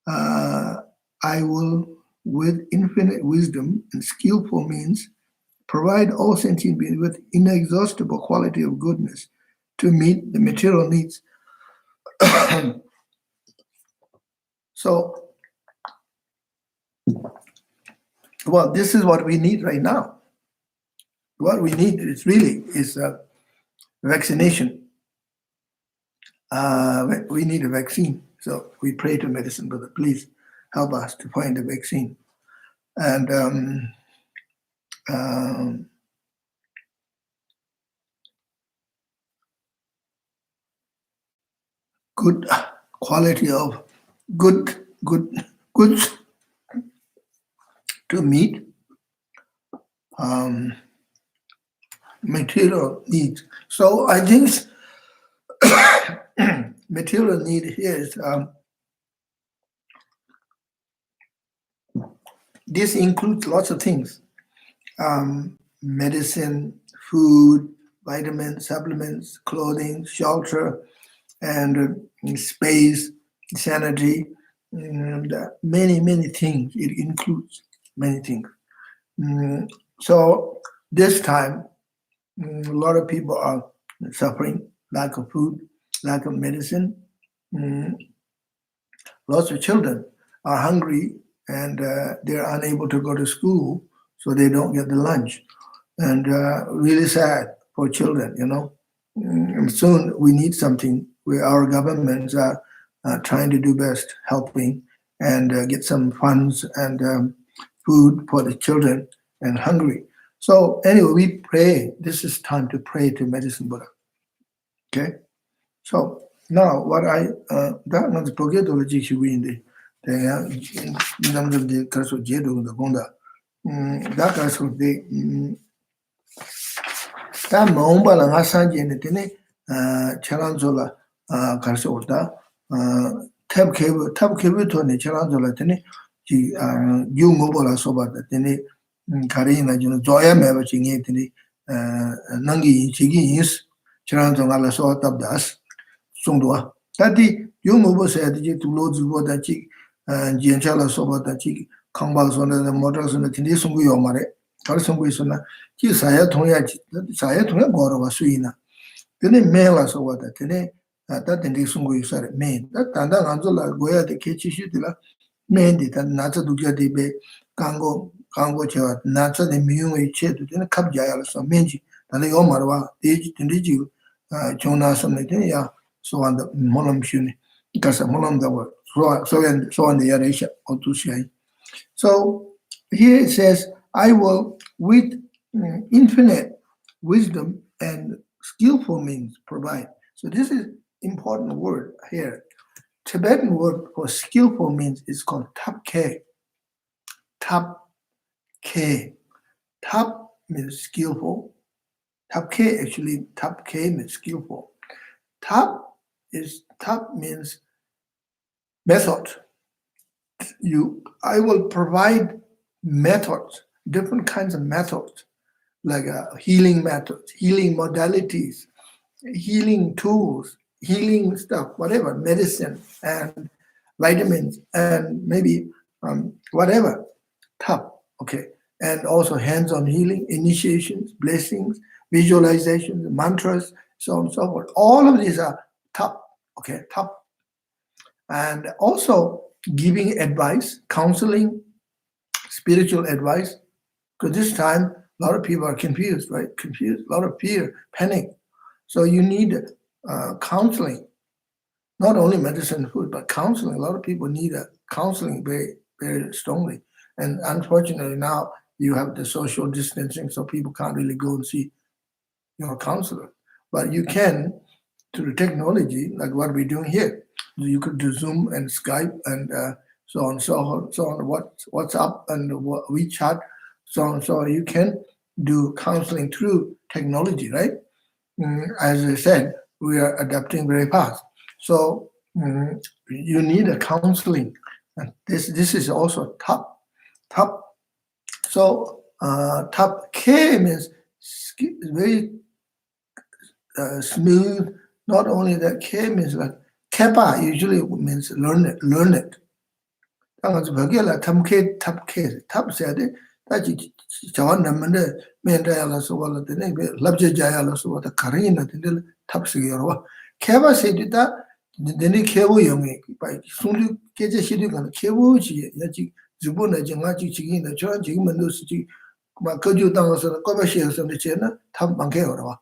A: I will, with infinite wisdom and skillful means, provide all sentient beings with inexhaustible quality of goodness to meet the material needs. So, well, this is what we need right now. What we need is really vaccination. We need a vaccine. So we pray to medicine, brother, please help us to find a vaccine. And good quality of goods to meet material needs. So I think material need here is this includes lots of things: medicine, food, vitamins, supplements, clothing, shelter, and space, sanity, and many things. It includes many things. So this time, a lot of people are suffering, lack of food, lack of medicine. Lots of children are hungry and they're unable to go to school, so they don't get the lunch. And really sad for children, you know. Soon we need something where our governments are trying to do best, helping and get some funds and food for the children and hungry. So anyway, we pray. This is time to pray to Medicine Buddha. Okay? So now what I that was Pogedology Shiwindi. They are the Kaso Jedu the Gonda. That Kaso the that Mombala Hasanji and the Charanzola Karsota Tab Cable to the Charanzola Tene, you Mobola Soba, the Tene Karina, Zoya Mavaching it, Nangi Chigi is Charanzonala Sort of Das, Sundua. Tati, you Mobo said to loads of water chick and Gianchala Soba the chick, Kambals on the motors and the Tinisungu Yomare, Karsungusuna. Ki saya thongya goro suina. Tene mela so wata tene ta tende sungu yusare men. Ta tanda ganzo la goya de kechi shitila men di ta natsa dukya de be kango chewa natsa de miyunga che tu tene kap jaya la so menji. Tanda yo marwa deji tende ji chona samne tene ya so wanda molam shuni. Kasa molam da wa so wanda ya reisha otushai. So here it says, I will with infinite wisdom and skillful means provide. So this is important word here. Tibetan word for skillful means is called tapke. Tapke. Tap means skillful. Tapke means skillful. Tap means method. I will provide methods, different kinds of methods, like healing methods, healing modalities, healing tools, healing stuff, whatever, medicine and vitamins and maybe whatever, tap, okay. And also hands-on healing, initiations, blessings, visualizations, mantras, so on and so forth. All of these are tap, okay, tap. And also giving advice, counseling, spiritual advice, because this time a lot of people are confused, right? Confused, a lot of fear, panic. So you need counseling, not only medicine and food, but counseling. A lot of people need counseling very, very strongly. And unfortunately now you have the social distancing, so people can't really go and see your counselor. But you can through technology, like what we're doing here. You could do Zoom and Skype and so on, WhatsApp and WeChat, so on. So you can do counseling through technology, right? As I said, we are adapting very fast. So you need a counseling. And this is also top. So top K means very smooth. Not only that, K means like Kepa usually means learn it. 당아지 벽에라 탐케 탑케 탑세데 다지 자원남는데 멘다야라서 원래는 랍제자야라서 왔다 가르이나 근데 탑스기여와 케바세디다 데니 케보 용이 바이 송류 계제 시리가 케보지 야지 주보나 정아지 지기는 저 지금은 수지 막 거주 당어서 거버시에서 되잖아 탑 많게요와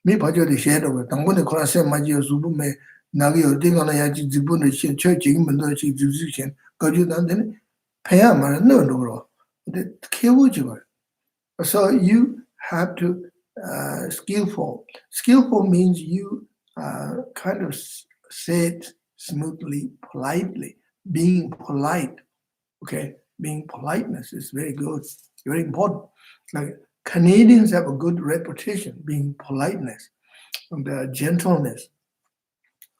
A: 미 바저리 셰도 당분에 코라세 마지요 주보메 나기 어디가나 야지 주보는 저 지금은 지 주주신 거주단데는 배야만 넣어놓으러 근데 케우지 말. So you have to skillful. Skillful means you kind of say it smoothly, politely, being polite. Okay, being politeness is very good, very important. Like Canadians have a good reputation, being politeness and gentleness.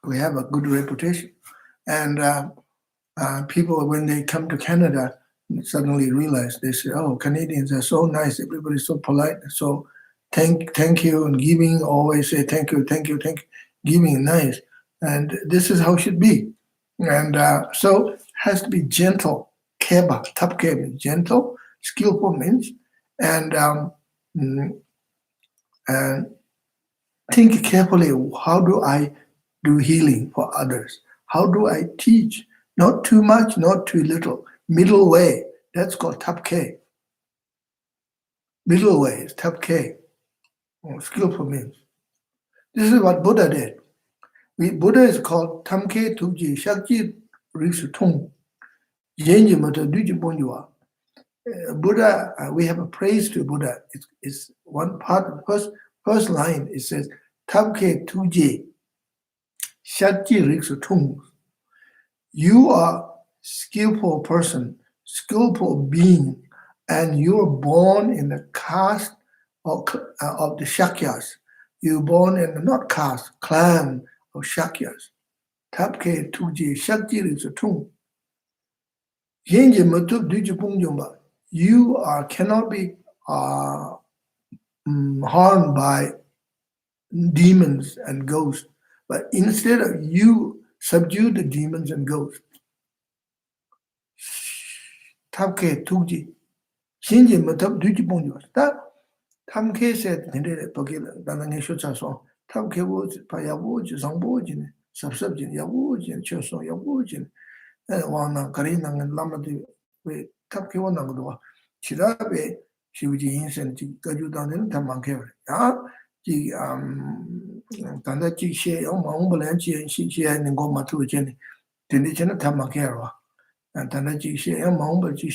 A: We have a good reputation, and people when they come to Canada suddenly realize they say, "Oh, Canadians are so nice. Everybody's so polite. So thank you and giving. Always say thank you. Giving nice, and this is how it should be. And so it has to be gentle. Keba, top keba, gentle, skillful means, and think carefully. How do I do healing for others? How do I teach? Not too much, not too little. Middle way. That's called top K. Middle way is top K. Skillful means. This is what Buddha did. Buddha is called Tamke Tuji Shakji Riksu Tung. Yenji Mata Duji Bonjua. Buddha, we have a praise to Buddha. It's one part, first line, it says, Tamke Tuji Shakji Riksu Tung. You are skillful person, skillful being, and you're born in the caste of the Shakyas. You're born in not caste, clan of Shakyas. Tapke tuji Shakji Ritsutung. Yenje matub duji pungjumba. You cannot be harmed by demons and ghosts, but instead of you subdue the demons and ghosts. Tamke tuji. Shinji matab duji ponyo. That Tamke said, Nede Pagila, Danang Shochaso, Tamke was Payawoji, Zambojin, Subsubjin, Yawojin, Choso, Yawojin, and Wana Karinang and Lamadi, with Tamke Wanagua. Chirabe, she would instant Gaju down in Tamanker. Ji Tandachi she on Mambalanchi and she and Goma to Jenny. Tendicina Tamakera. And Tanaji she and Mamba she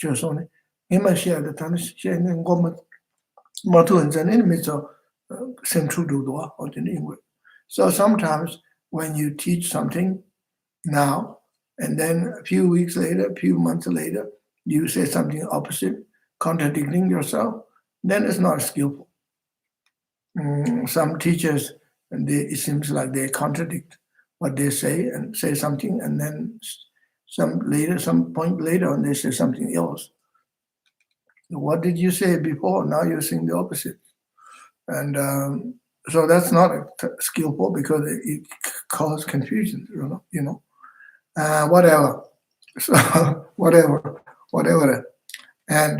A: Chosone. Emma share the Tanis she and Goma Matu and enemies of Central Dudua or the English. So sometimes when you teach something now, and then a few weeks later, a few months later, you say something opposite, contradicting yourself, then it's not skillful. Some teachers, it seems like they contradict what they say and say something, and then some point later on, they say something else. What did you say before? Now you're saying the opposite. And so that's not skillful because it causes confusion, whatever. So whatever. And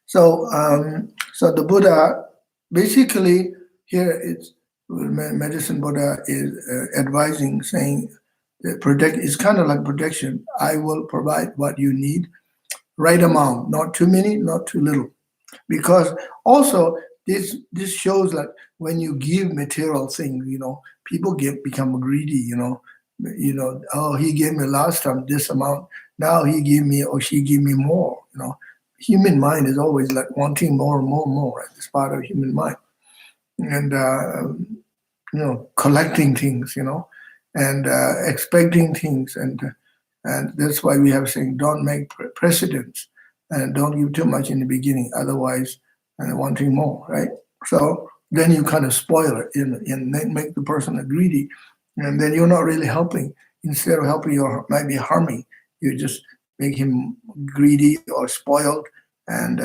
A: so the Buddha, basically here it's medicine Buddha is advising, saying, it's kind of like protection. I will provide what you need, right amount, not too many, not too little. Because also this shows like when you give material things, people become greedy, oh, he gave me last time this amount, now he gave me or she gave me more, Human mind is always like wanting more and more and more, right? It's part of human mind. and collecting things, and expecting things, and that's why we have saying don't make precedents and don't give too much in the beginning, otherwise, and wanting more, right? So then you kind of spoil it and make the person greedy, and then you're not really helping. Instead of helping, you might be harming. You just make him greedy or spoiled and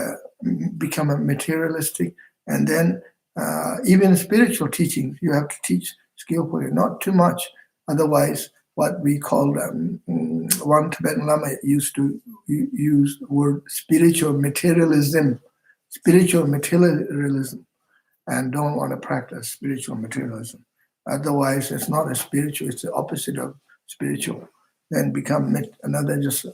A: become a materialistic. And then even spiritual teachings, you have to teach skillfully, not too much. Otherwise, what we call one Tibetan Lama used to use the word spiritual materialism, and don't want to practice spiritual materialism. Otherwise, it's not a spiritual, it's the opposite of spiritual. Then become another just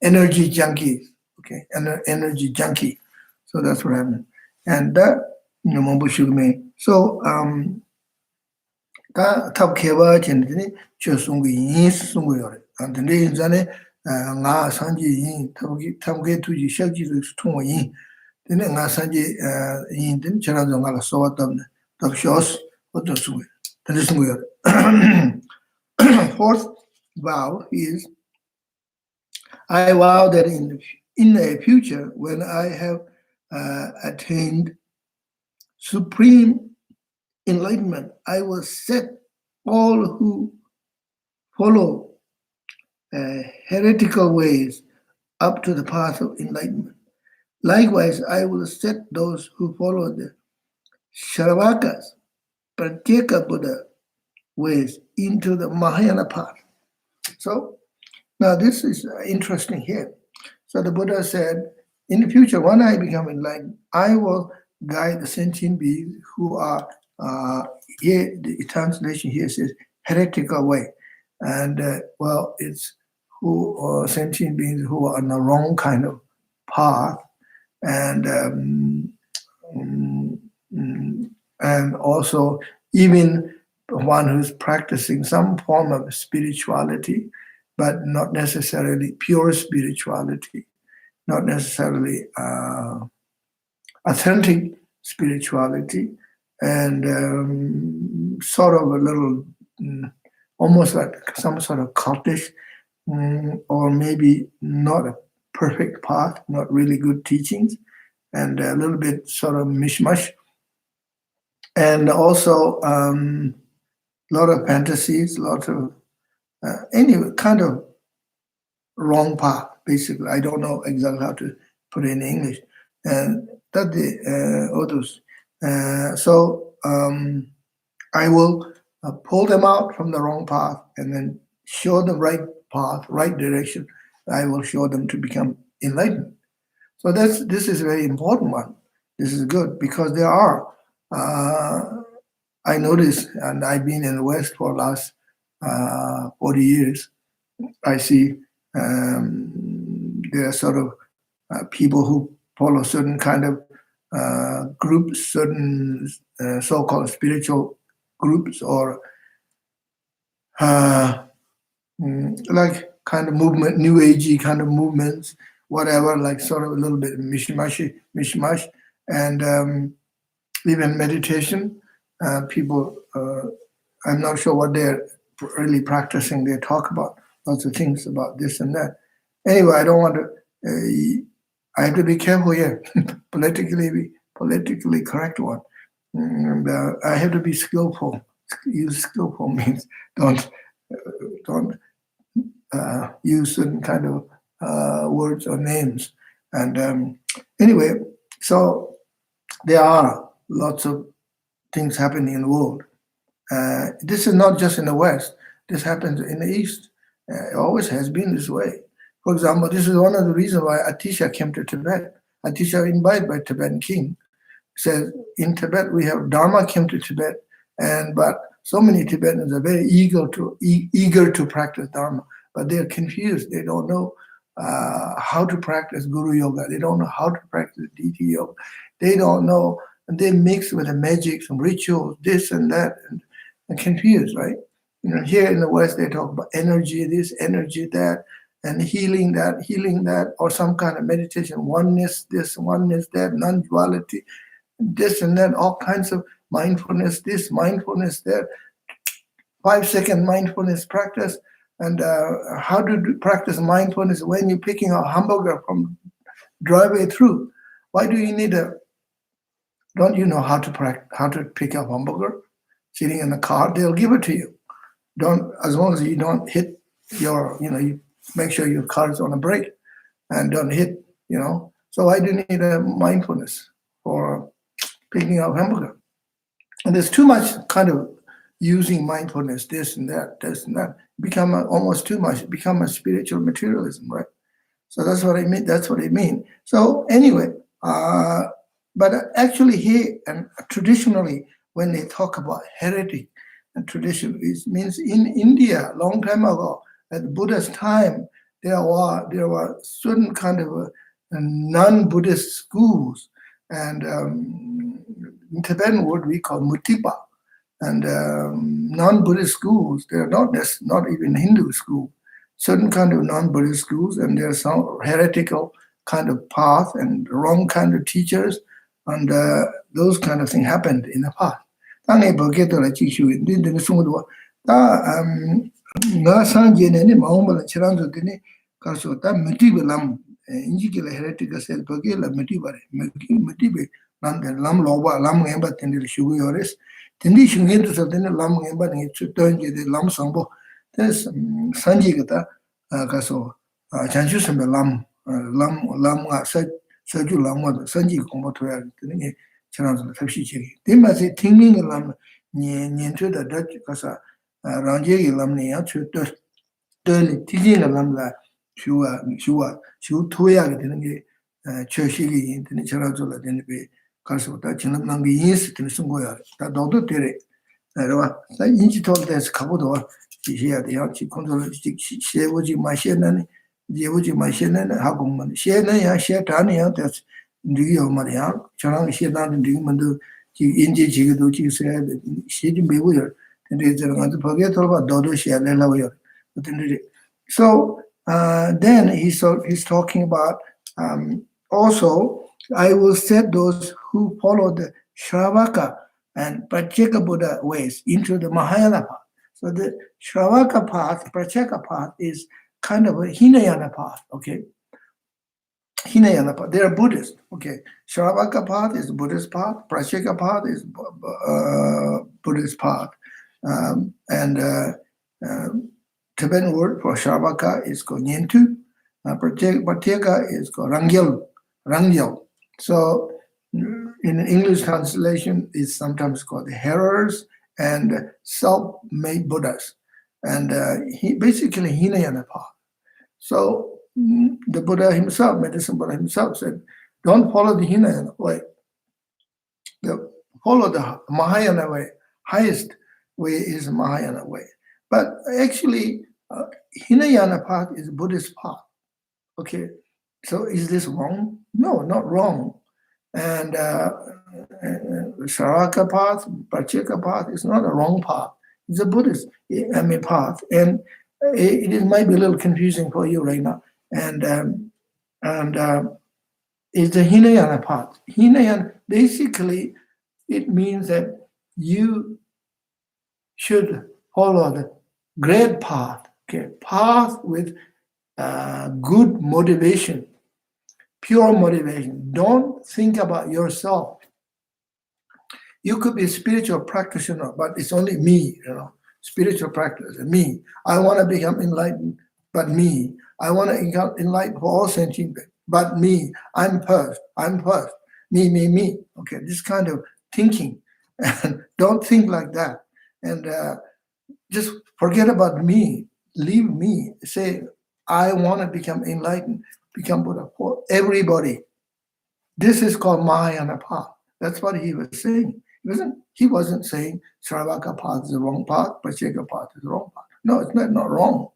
A: energy junkie, okay? Energy junkie. So that's what happened. And that, so, 다 탑케바 젠드니 저송기 인송고 요래 안데 인자네 나 산지 인 탑게 투지 샤지도 통이 되네 나 산지 인든 저라도 나가 소왔던 탑쇼스 어떠스고 되는고 요래 Fourth vow is I vow that in the future when I have attained supreme enlightenment, I will set all who follow heretical ways up to the path of enlightenment. Likewise, I will set those who follow the Shravakas, Pratyeka Buddha ways into the Mahayana path. So now this is interesting here. So the Buddha said, in the future, when I become enlightened, I will guide the sentient beings who are here, the translation here says heretical way, and it's who sentient beings who are on the wrong kind of path, and also even one who's practicing some form of spirituality, but not necessarily pure spirituality, not necessarily authentic spirituality, and sort of a little, almost like some sort of cultish, or maybe not a perfect path, not really good teachings, and a little bit sort of mishmash, and also a lot of fantasies, lots of any kind of wrong path, basically. I don't know exactly how to put it in English. And that the others. So I will pull them out from the wrong path and then show them right path, right direction. I will show them to become enlightened. So this is a very important one. This is good because there are, I noticed, and I've been in the West for the last 40 years, I see there are sort of people who follow certain kind of groups, certain so-called spiritual groups, or like kind of movement, new agey kind of movements, whatever, like sort of a little bit mishmash, and even meditation. People, I'm not sure what they're really practicing. They talk about lots of things about this and that. Anyway, I don't want to. I have to be careful here. politically correct one. And I have to be skillful. Use skillful means don't use certain kind of words or names. And anyway, so there are lots of things happening in the world. This is not just in the West. This happens in the East. It always has been this way. For example, this is one of the reasons why Atisha came to Tibet. Atisha, invited by Tibetan king, says in Tibet we have Dharma came to Tibet, but so many Tibetans are very eager to practice Dharma, but they're confused. They don't know how to practice Guru Yoga. They don't know how to practice Deity Yoga. They don't know, and they mix with the magic, some rituals, this and that, and confused, right? Here in the West, they talk about energy, this, energy, that, and healing that, or some kind of meditation, oneness, this, oneness, that, non-duality. this and that, all kinds of mindfulness, this, mindfulness that, 5-second mindfulness practice. And how to practice mindfulness when you're picking a hamburger from driveway through? Why do you need don't you know how to pick up hamburger? Sitting in the car, they'll give it to you. Don't, as long as you don't hit you make sure your car is on a brake and don't hit, So why do you need a mindfulness for picking up hamburger? And there's too much kind of using mindfulness, this and that, become almost too much, become a spiritual materialism, right? So that's what I mean. That's what I mean. So anyway, but actually here and traditionally, when they talk about heretic and tradition, it means in India, long time ago, at the Buddha's time, there were certain kind of non-Buddhist schools, and in Tibetan word we call mutipa, and non-Buddhist schools. They are not even Hindu school. Certain kind of non-Buddhist schools, and there's some heretical kind of path and wrong kind of teachers, and those kind of things happened in the past. Saju Lama, Sanji Komotoya, Channels of Tashi. They must say, Tingling Lam, Niento the Dutch Casa, Ranjay Lamnia, Turn, teaching a lamla, Shua, Tuya, Churchigi, in the Charazola, then be Casota, Chinamanga, yes, to Sungoya, that Doctor Tere. Inchi told there's Kabudo, she had the Archie control, she was in my shed. Jevuji Mashen, Hagum, Shena, Shetania, that's Dio Maria, Charang Shedan and Dimandu, Inji Chigaduchi said, she didn't be weird. And there's another forget about Dodo Shella. So then he's talking about also, I will set those who follow the Shravaka and Pracheka Buddha ways into the Mahayana path. So the Shravaka path, Pracheka path is kind of a Hinayana path, okay? Hinayana path, they are Buddhist, okay? Shravaka path is Buddhist path, Pracheka path is Buddhist path, and Tibetan word for Shravaka is called Nyentu, Pracheka is called Rangyal. So in English translation, it's sometimes called the herers and self-made Buddhas. And he basically Hinayana path. So the Buddha himself, medicine Buddha himself said, don't follow the Hinayana way. Follow the Mahayana way. Highest way is the Mahayana way. But actually, Hinayana path is Buddhist path. Okay, so is this wrong? No, not wrong. And Sharaka path, Pracheka path is not a wrong path. It's a Buddhist path, and it might be a little confusing for you right now. And it's the Hinayana path. Hinayana, basically, it means that you should follow the great path, okay? Path with good motivation, pure motivation. Don't think about yourself. You could be a spiritual practitioner, but it's only me, spiritual practice, me. I want to become enlightened, but me. I want to become enlightened for all sentient beings, but me. I'm first. Me. Okay, this kind of thinking. And don't think like that. And just forget about me. Leave me. Say, I want to become enlightened, become Buddha for everybody. This is called Mahayana path. That's what he was saying. He wasn't saying Sravaka path is the wrong path, Pracheka path is the wrong path. No, it's not wrong.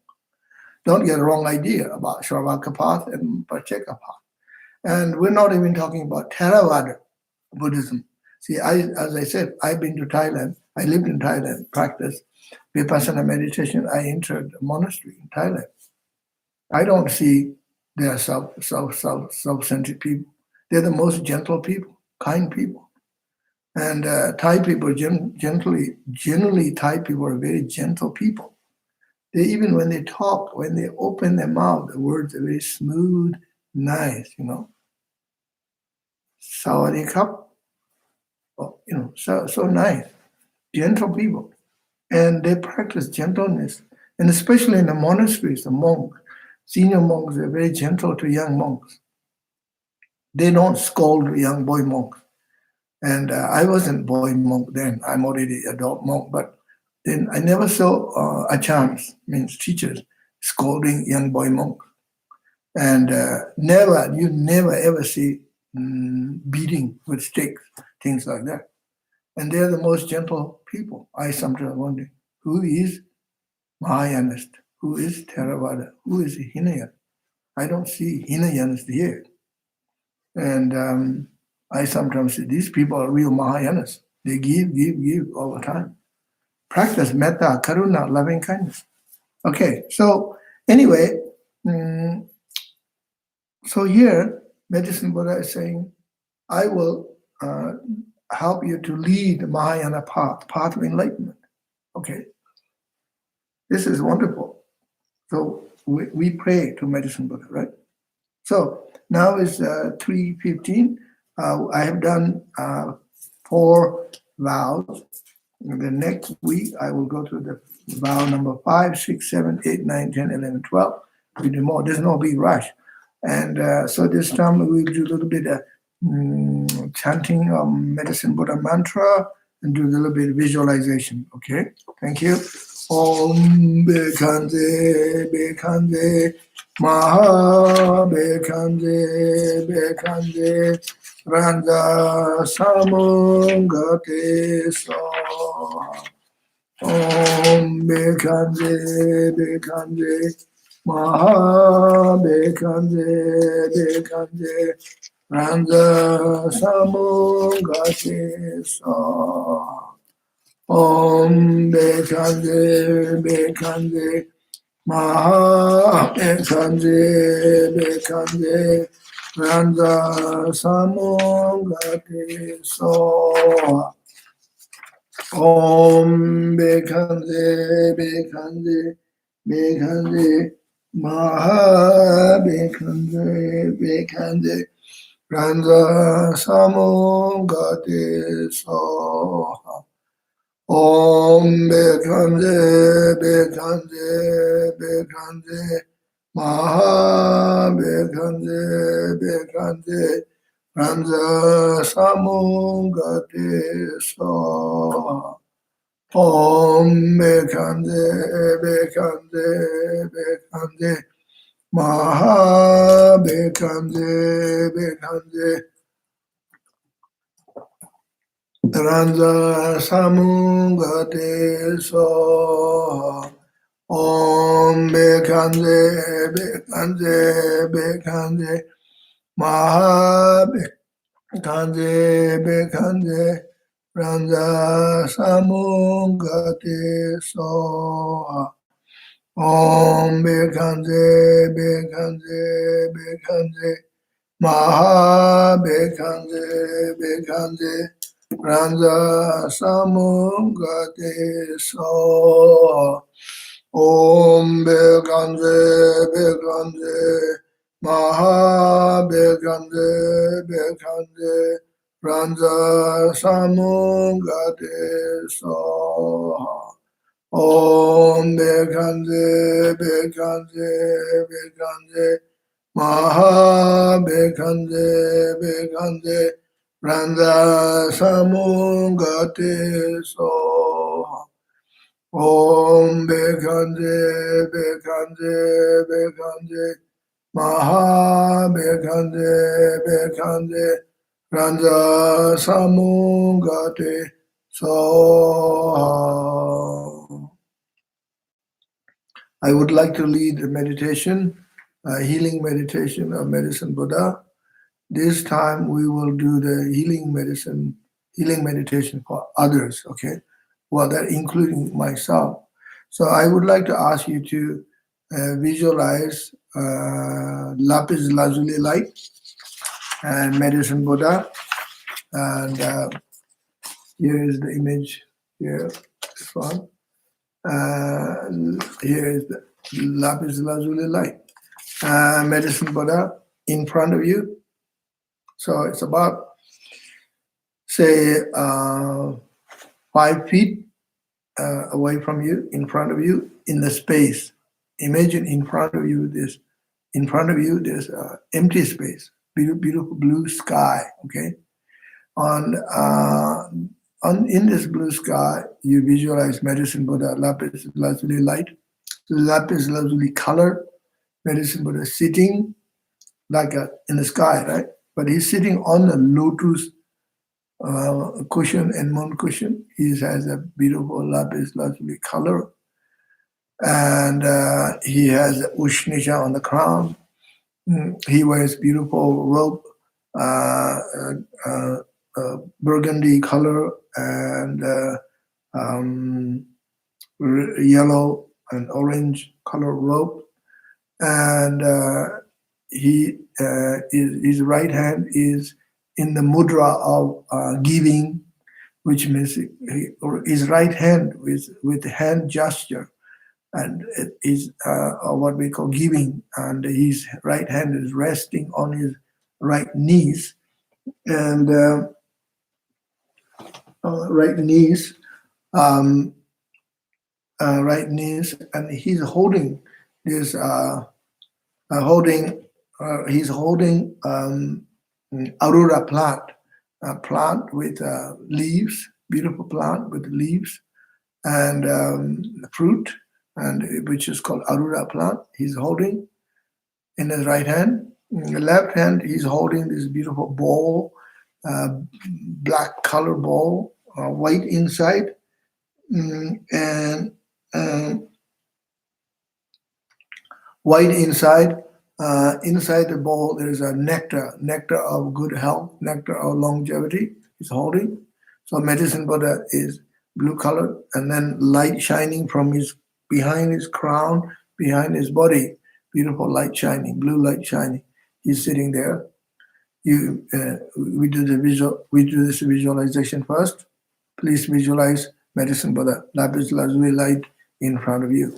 A: Don't get a wrong idea about Sravaka path and Pracheka path. And we're not even talking about Theravada Buddhism. See, as I said, I've been to Thailand. I lived in Thailand, practiced Vipassana meditation. I entered a monastery in Thailand. I don't see they're self-centered people. They're the most gentle people, kind people. And Thai people generally Thai people are very gentle people. They even when they talk, when they open their mouth, the words are very smooth, nice. Sawadee cup, so nice, gentle people, and they practice gentleness, and especially in the monasteries, the monks, senior monks are very gentle to young monks. They don't scold young boy monks. And I wasn't boy monk then. I'm already adult monk, but then I never saw achans, means teachers, scolding young boy monk. And you never ever see beating with sticks, things like that. And they're the most gentle people. I sometimes wonder, who is Mahayanist? Who is Theravada? Who is Hinayana? I don't see Hinayanist here. And I sometimes say, these people are real Mahayanas. They give all the time. Practice metta, karuna, loving kindness. Okay, so anyway, so here, Medicine Buddha is saying, I will help you to lead the Mahayana path of enlightenment. Okay, this is wonderful. So we pray to Medicine Buddha, right? So now is 3:15. I have done 4 vows. The next week, I will go to the vow number 5, 6, 7, 8, 9, 10, 11, 12. We do more. There's no big rush. And so this time we'll do a little bit of chanting of Medicine Buddha mantra and do a little bit of visualization. Okay? Thank you. Om Bekande, Bekande, Maha Bekande, Bekande, Randa Samungate Soha. Om Bekande, Bekande, Maha Bekande, Bekande, Randa Samungate Soha. Om Bekande, Bekande, Maha Bekande, Bekande, Randa Samungate Soha. Om Bekande, Bekande, Bekande, Maha Bekande, Bekande, Randa Samungate Soha. Om Bekande, Bekande, Bekande, Maha Bekande, Bekande, Randa Samungate Soha. Om Bekande, Bekande, Bekande, Maha Bekande, Bekande, Randa Samungate Soha. Om Bekande, Bekande, Bekande, Maha Bekande, Bekande, Randa Samungate Soha. Om Bekande, Bekande, Bekande, Maha Bekande, Bekande, Randa Samungate Soha. Om Bekande, Bekande, Maha Bekande, Bekande, Randa Samungate Soha. Om Bekande, Bekande, Bekande, Maha Bekande, Bekande, Randa Samungate Soha. Om Bekande, Bekande, Bekande, Maha Bekande, Bekande, Randa Samungate Soha. I would like to lead a meditation, a healing meditation of Medicine Buddha. This time we will do the healing meditation for others, okay? Well, that including myself. So I would like to ask you to visualize lapis lazuli light and Medicine Buddha, and Here is the image. Here, this one. Here is the lapis lazuli light. Medicine Buddha in front of you. So it's about, say, 5 feet away from you, in front of you, in the space. Imagine in front of you this. In front of you, there's empty space, beautiful blue sky. Okay, in this blue sky, you visualize Medicine Buddha, lapis lazuli light, lapis lazuli color. Medicine Buddha sitting like in the sky, right? But he's sitting on the lotus cushion and moon cushion. He has a beautiful lapis lazuli color, and he has ushnisha on the crown. He wears beautiful robe, burgundy color and yellow and orange color robe, and his right hand is in the mudra of giving, which means his right hand with hand gesture, and it is what we call giving, and his right hand is resting on his right knees, and right knees, and he's holding this, he's holding arura plant, a plant with leaves, beautiful plant with leaves and fruit, and which is called arura plant. He's holding in his right hand. In the left hand, he's holding this beautiful bowl, black color bowl, white inside, and white inside. Inside the bowl, there is a nectar of good health, nectar of longevity. He's holding. So Medicine Buddha is blue color, and then light shining from behind his crown, behind his body. Beautiful light shining, blue light shining. He's sitting there. We do this visualization first. Please visualize Medicine Buddha, lapis lazuli light in front of you.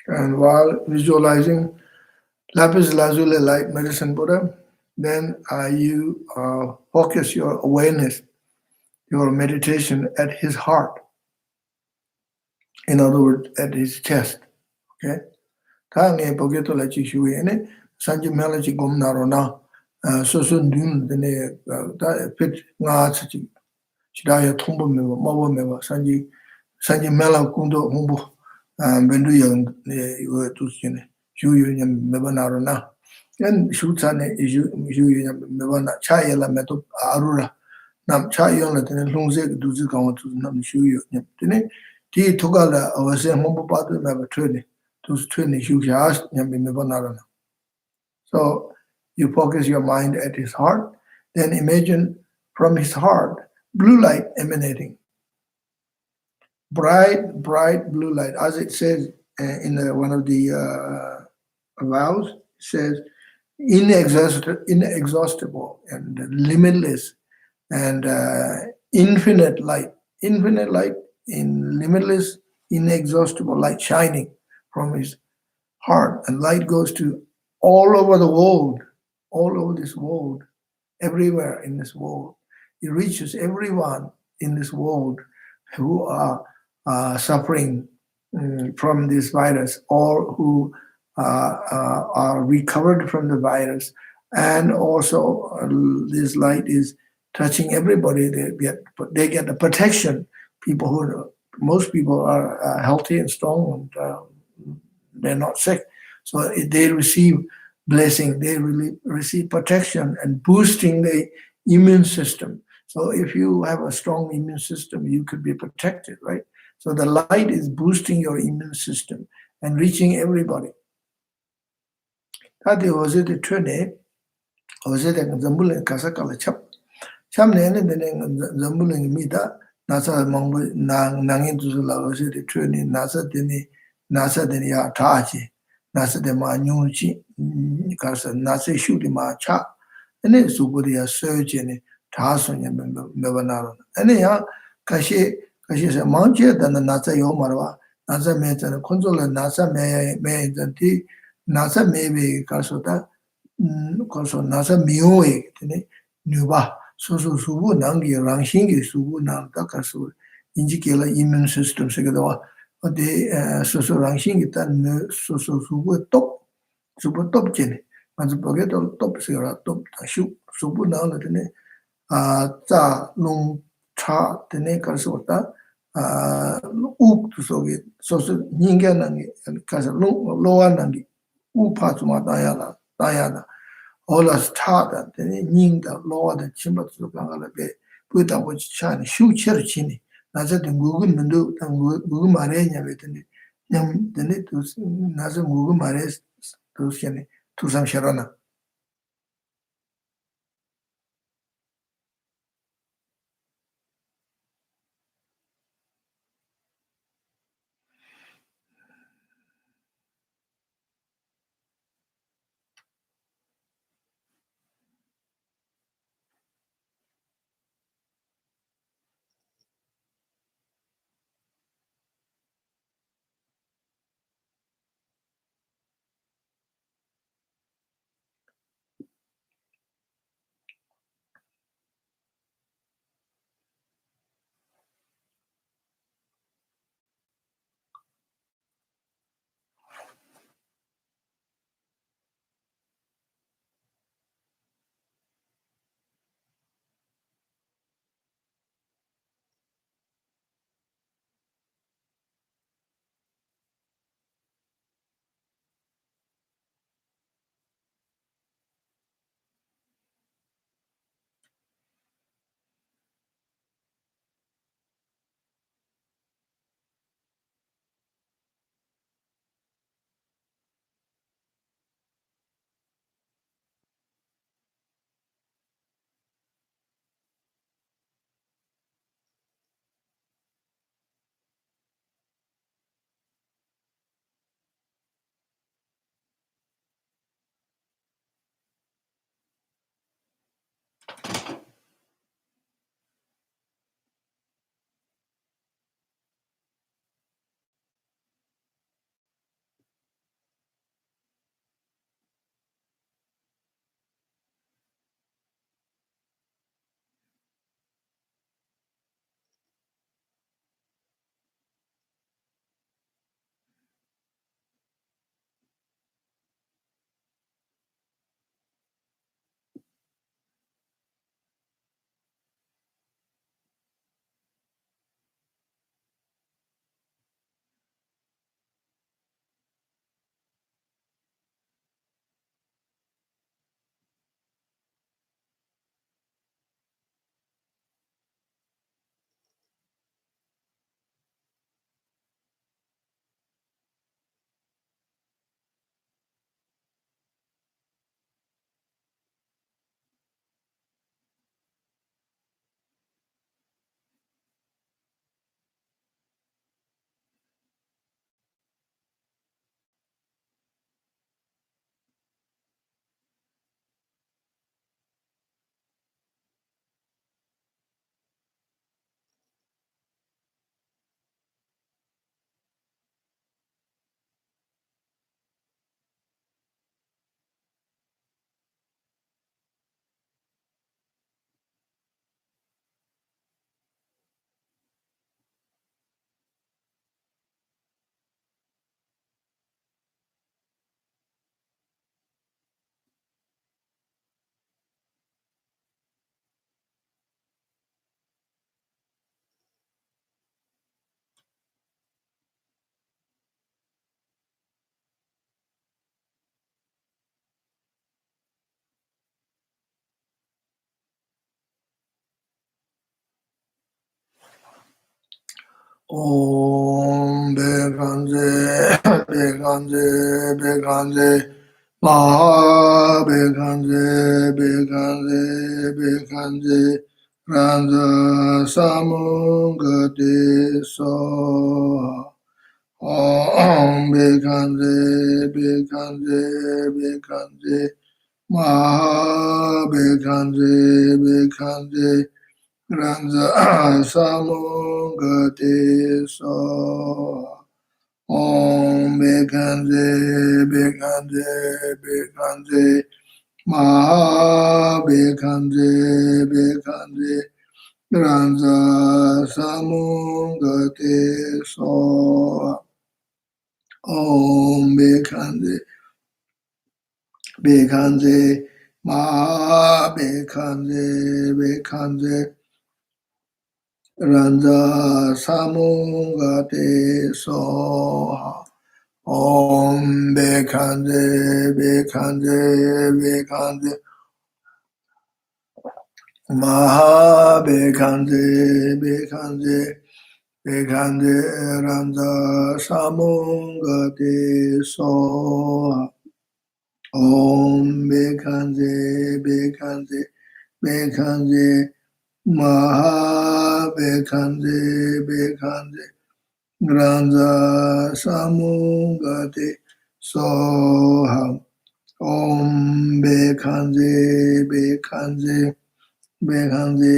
A: And while visualizing lapis lazuli light, Medicine Buddha, then you focus your awareness, your meditation at his heart. In other words, at his chest. Okay? Tā ngē pōkē tō la chī shū yé ne, Sanji Melachi Gomnarona, Sosun Dun, the pit Nazi, Chidaya Tumbo Meva, Mawa Meva, Sanji Mela Kundo Humbo, Bendu Young, you were to Sine, Julian Mevanarona, and Shutane is Julian Mevana, Chayela Meto Arura, Nam Chayola, and Lungze, Duzikan to Nam Shuyu, Ti Tugala, I was saying Humbo Patu never training, those training Shuja asked Yami Mevanarona. So you focus your mind at his heart, then imagine from his heart blue light emanating. Bright, bright blue light. As it says in one of the vows, it says inexhaustible and limitless and infinite light. Infinite light in limitless, inexhaustible light shining from his heart. And light goes to all over the world, all over this world, everywhere in this world. It reaches everyone in this world who are suffering from this virus or who are recovered from the virus. And also this light is touching everybody. They get the protection. Most people are healthy and strong and they're not sick. So they receive blessing, they really receive protection and boosting the immune system. So if you have a strong immune system, you could be protected, right? So the light is boosting your immune system and reaching everybody. That was it, the training. Was it a Zambulan Kasakala chap? Chamne and then Zambulan Mida, Nasa Mambu Nangin to the was it the training, Nasa Deni Tachi. Nasa de ma nyunchi, because Nasa shooting ma cha, and then Subudia surgeon, Tason and Mevanaro. And then Kashi said, Mountie than the Nasa Yomarwa, Nasa made and console and Nasa may and tea, Nasa maybe Kasota, Nasa Mioe, Nuba, so Subu Nangi, Rangshingi, Subu Nang Takasu, Injikela immune system, Segadawa. The social ranking it and social super top jenny. And the pocket top cigarette top shoot super down at the za long cha the nakers or that oop to Soviet social ningan and casa lower nangi upatuma Diana. All us taught that the ning the lower the chimba to the Bangala Bay, put up with China, shoot churchini. Nasa the Google Mundu and Google Marena with the need to Nasa Google Mares to some Sharana. Om Bekanze, Bekanze, Bekanze, Maha Bekanze, Bekanze, Bekanze, Ranza Samungati Soha. Om Bekanze, Bekanze, Bekanze, Maha Bekanze, Bekanze, Ranza Samungati Soha. Om Bekanze, Bekanze, Bekanze, Maha Bekanze, Bekanze, Ranza Samungati Soha. Om Bekanze, Bekanze, Maha Bekanze, Bekanze, Ranza Samungate Soha. Om Bekanze, Bekanze, Bekanze, Maha Bekanze, Bekanze, Bekanze, Ranza Samungate Soha. Om Bekanze, Bekanze, Bekanze, Maha Bekanze, Bekanze, Ranza Samungate Soham. Om Bekanze, Bekanze, Bekanze,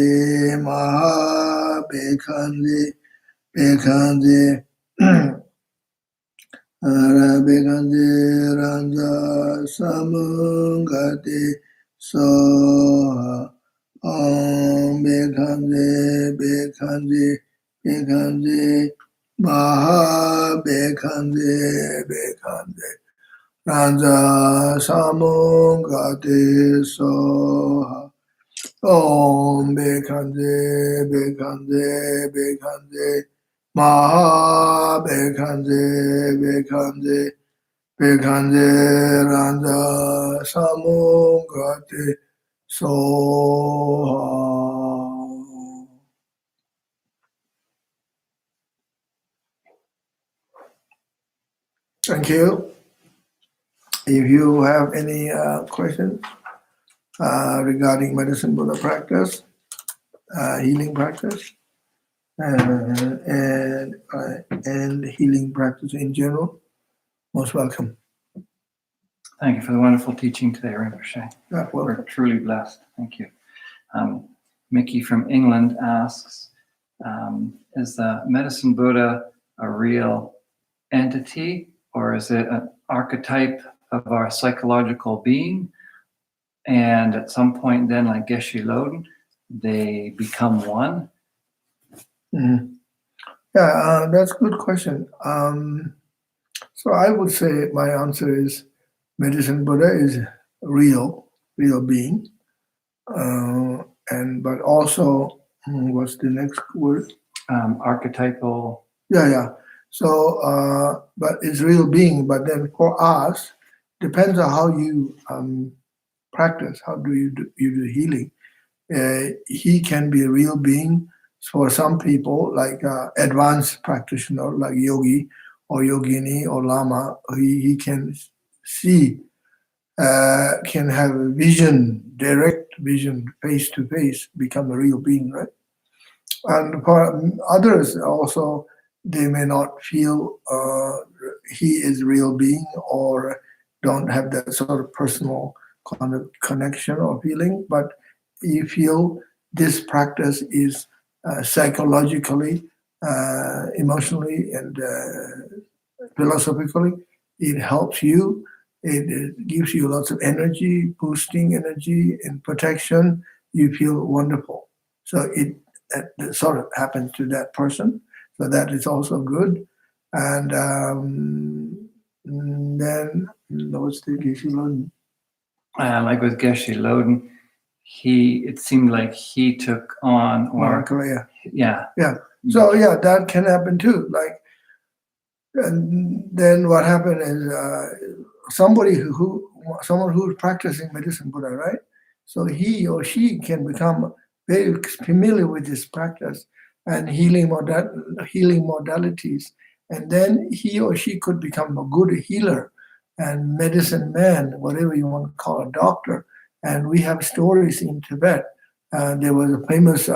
A: Maha Bekanze, Bekanze, Bekanze, Ranza Samungate Soha. Om Bekanze, Bekanze, Bekanze, Maha Bekanze, Bekanze, Ranza Samungate Soha. Om Bekanze, Bekanze, Bekanze, Maha Bekanze, Bekanze, Bekanze, Ranza Samungate Soha. Thank you. If you have any questions regarding medicine Buddha practice, healing practice, and healing practice in general, most welcome.
B: Thank you for the wonderful teaching today, Rinpoche.
A: Yeah,
B: We're
A: welcome.
B: truly blessed. Thank you. Mickey from England asks, is the medicine Buddha a real entity, or is it an archetype of our psychological being? And at some point then, like Geshe Loden, they become one?
A: Mm-hmm. Yeah, that's a good question. So I would say my answer is medicine Buddha is real being. But also, what's the next word?
B: Archetypal.
A: Yeah. So, but it's real being. But then for us, depends on how you practice. How do you do healing? He can be a real being for some people, like advanced practitioner, like yogi or yogini or lama. He can see, can have a vision, direct vision, face to face, become a real being, right? And for others also, they may not feel he is real being or don't have that sort of personal kind of connection or feeling, but you feel this practice is psychologically, emotionally, and philosophically, it helps you. It gives you lots of energy, boosting energy and protection. You feel wonderful. So it sort of happens to that person. So that is also good. And then what's the Geshe Loden?
B: Like with Geshe Loden, it seemed like he took on, or yeah.
A: So yeah, that can happen too. Like, and then what happened is someone who's practicing medicine Buddha, right? So he or she can become very familiar with this practice, and healing modalities. And then he or she could become a good healer and medicine man, whatever you want to call a doctor. And we have stories in Tibet. There was a famous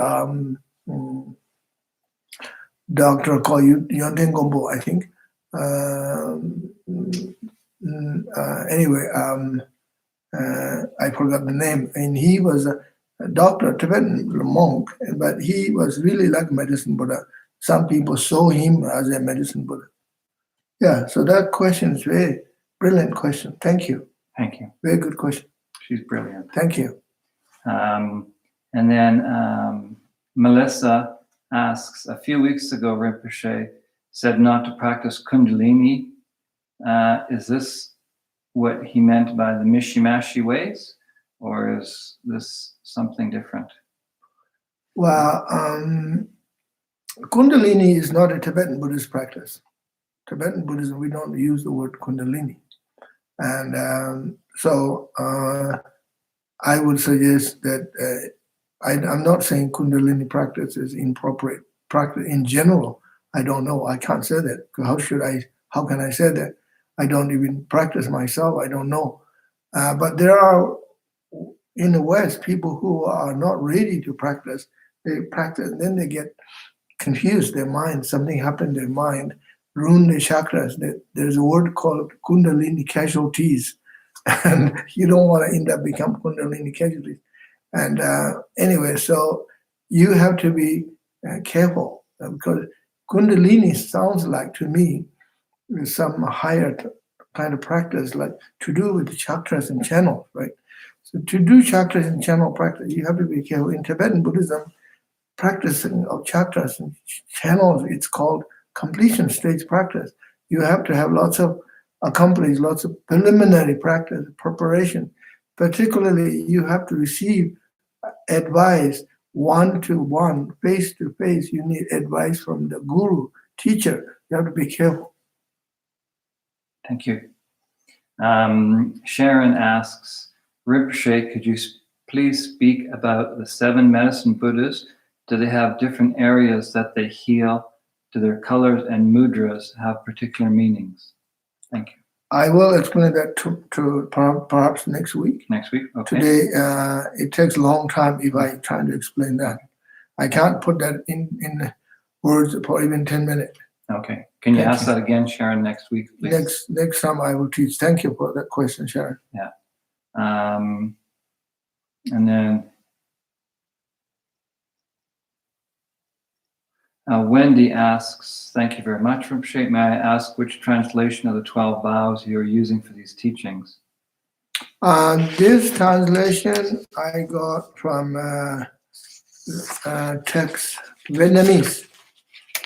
A: doctor called Yonten Gombo, I think. Anyway, I forgot the name. And he was a doctor, Tibetan monk, but he was really like medicine Buddha. Some people saw him as a medicine Buddha. Yeah, so that question is very brilliant question. Thank you.
B: Thank you.
A: Very good question.
B: She's brilliant.
A: Thank you.
B: And then Melissa asks, a few weeks ago, Rinpoche said not to practice Kundalini. Is this what he meant by the Mishimashi ways, or is this something different?
A: Well, Kundalini is not a Tibetan Buddhist practice. Tibetan Buddhism, we don't use the word Kundalini. And so I would suggest that I'm not saying Kundalini practice is inappropriate practice in general. I don't know. I can't say that. How can I say that? I don't even practice myself. I don't know. But there are, in the West, people who are not ready to practice. They practice, and then they get confused. Their mind, something happened in their mind, ruin their chakras. There's a word called Kundalini casualties. And you don't want to end up become Kundalini casualties. And anyway, so you have to be careful, because Kundalini sounds like, to me, some higher kind of practice, like to do with the chakras and channels, right? So to do chakras and channel practice, you have to be careful. In Tibetan Buddhism, practicing of chakras and channels, it's called completion stage practice. You have to have lots of preliminary practice, preparation. Particularly, you have to receive advice one-to-one, face-to-face. You need advice from the guru, teacher. You have to be careful.
B: Thank you. Sharon asks, Rinpoche, could you please speak about the 7 medicine Buddhas? Do they have different areas that they heal? Do their colors and mudras have particular meanings? Thank you.
A: I will explain that to perhaps next week.
B: Next week, okay.
A: Today, it takes a long time if I try to explain that. I can't put that in words for even 10 minutes.
B: Okay. Can you ask that again, Sharon, next week, please?
A: Next time I will teach. Thank you for that question, Sharon.
B: Yeah. And then Wendy asks, thank you very much, Rinpoche. May I ask which translation of the 12 vows you're using for these teachings?
A: This translation I got from text Vietnamese.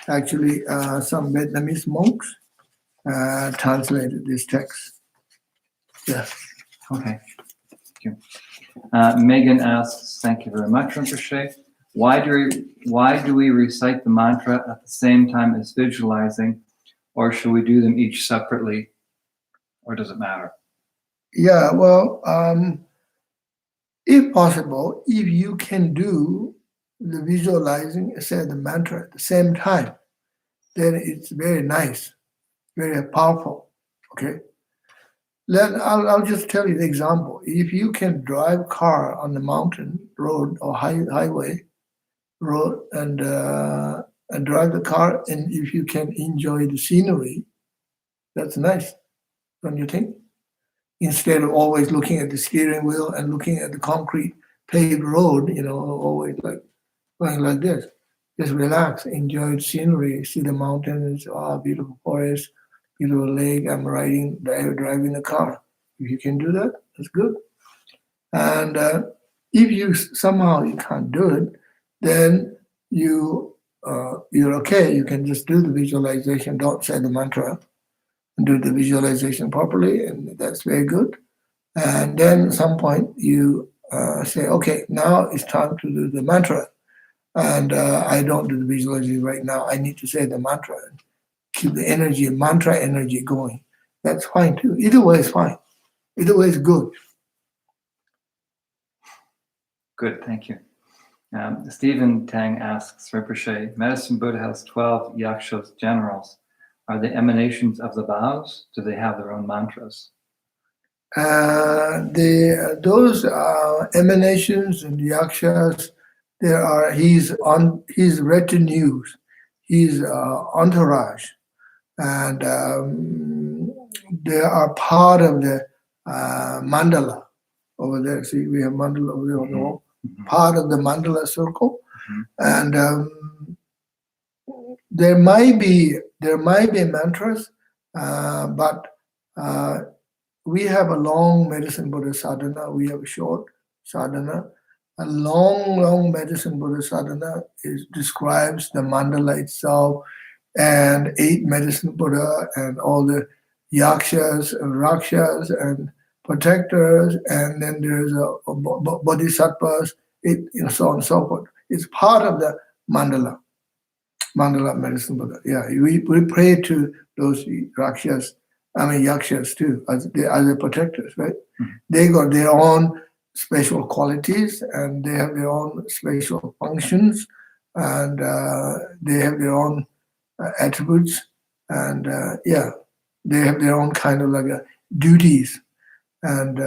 A: Actually, some Vietnamese monks translated this text. Yeah.
B: Okay. Thank you. Megan asks, thank you very much, Rinpoche. Why do we recite the mantra at the same time as visualizing, or should we do them each separately, or does it matter?
A: Yeah, well, if possible, if you can do the visualizing, say the mantra at the same time, then it's very nice, very powerful. Okay. Then I'll just tell you the example. If you can drive car on the mountain road or highway road and drive the car, and if you can enjoy the scenery, that's nice, don't you think? Instead of always looking at the steering wheel and looking at the concrete paved road, always like going like this. Just relax, enjoy the scenery, see the mountains, beautiful forest, beautiful lake. I'm driving the car. If you can do that, that's good. And if you somehow you can't do it, then you're okay. You can just do the visualization. Don't say the mantra. Do the visualization properly, and that's very good. And then at some point you say, okay, now it's time to do the mantra. And I don't do the visualization right now. I need to say the mantra and keep the energy, mantra energy going. That's fine too. Either way is fine. Either way is good.
B: Good, thank you. Stephen Tang asks, Rinpoche, Medicine Buddha has 12 yakshas generals. Are they emanations of the vows? Do they have their own mantras?
A: Those emanations and yakshas, his retinues, his entourage, and they are part of the mandala over there. See, we have mandala over there on the wall. Part of the mandala circle, and there might be mantras, but we have a long medicine Buddha sadhana. We have a short sadhana. A long medicine Buddha sadhana describes the mandala itself and 8 medicine Buddha and all the yakshas and rakshas and protectors, and then there's a bodhisattvas, so on and so forth. It's part of the mandala medicine Buddha. Yeah, we pray to those yakshas too, as the protectors, right? They got their own special qualities and they have their own special functions, and they have their own attributes, and they have their own kind of like duties and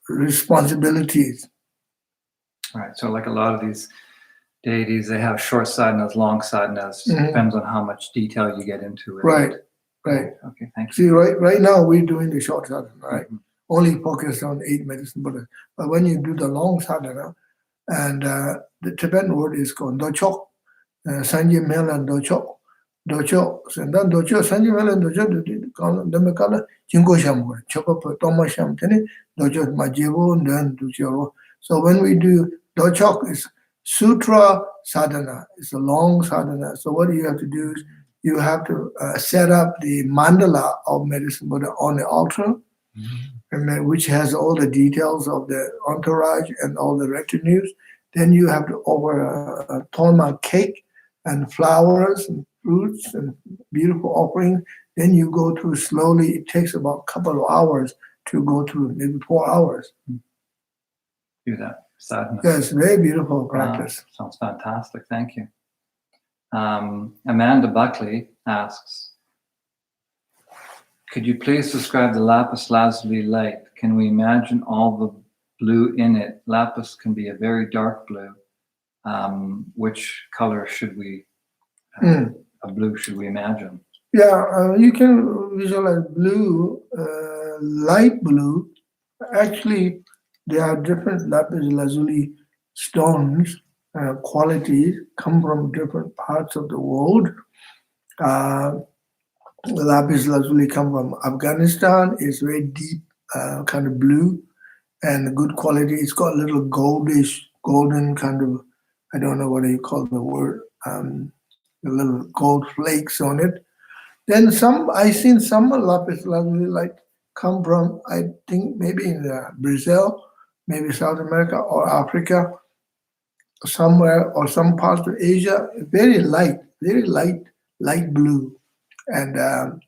A: responsibilities.
B: Right. So like a lot of these deities, they have short sadhanas, long sadhanas. Depends on how much detail you get into it.
A: Right.
B: Okay, thank you.
A: See, right now we're doing the short sadhana, right? Only focused on 8 medicine Buddhas. But when you do the long sadhana, and the Tibetan word is called dochok, Sanje Melan dochok. And then dochok, Sanje Melan dochok, Demekala, Jingo Sham, Chokopo, Thomas Sham, dochok, Majevo, and then dochok. So when we do dochok, is sutra sadhana. It's a long sadhana. So what you have to do is you have to set up the mandala of medicine Buddha on the altar, and then, which has all the details of the entourage and all the retinues. Then you have to offer a tolma cake and flowers and fruits and beautiful offerings. Then you go through slowly. It takes about a couple of hours to go through, maybe 4 hours.
B: Do that sadhana.
A: Yes, very beautiful practice.
B: Sounds fantastic. Thank you. Amanda Buckley asks, could you please describe the lapis lazuli light? Can we imagine all the blue in it? Lapis can be a very dark blue. Which color should we, blue should we imagine?
A: Yeah, you can visualize blue, light blue. Actually, there are different lapis lazuli stones. Qualities come from different parts of the world. Lapis lazuli come from Afghanistan. It's very deep, kind of blue, and good quality. It's got a little golden kind of, I don't know what you call the word, the little gold flakes on it. Then I've seen some lapis lazuli like come from, I think maybe in Brazil, maybe South America or Africa, somewhere, or some parts of Asia. Very light blue, and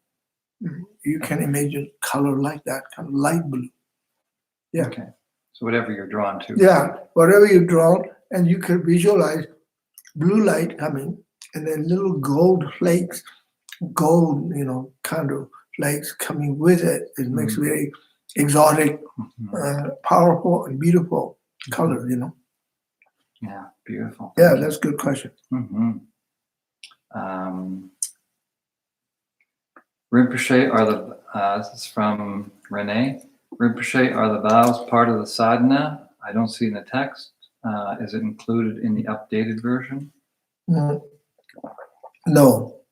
A: you can imagine color like that, kind of light blue. Yeah.
B: Okay. So whatever you're drawn to.
A: Yeah, whatever you draw, and you can visualize blue light coming, and then little gold flakes, kind of flakes coming with it. It makes very exotic, powerful, and beautiful color.
B: Yeah, beautiful.
A: Yeah, that's a good question.
B: Rinpoche, this is from Renee. Rinpoche, are the vows part of the sadhana? I don't see in the text. Is it included in the updated version?
A: No,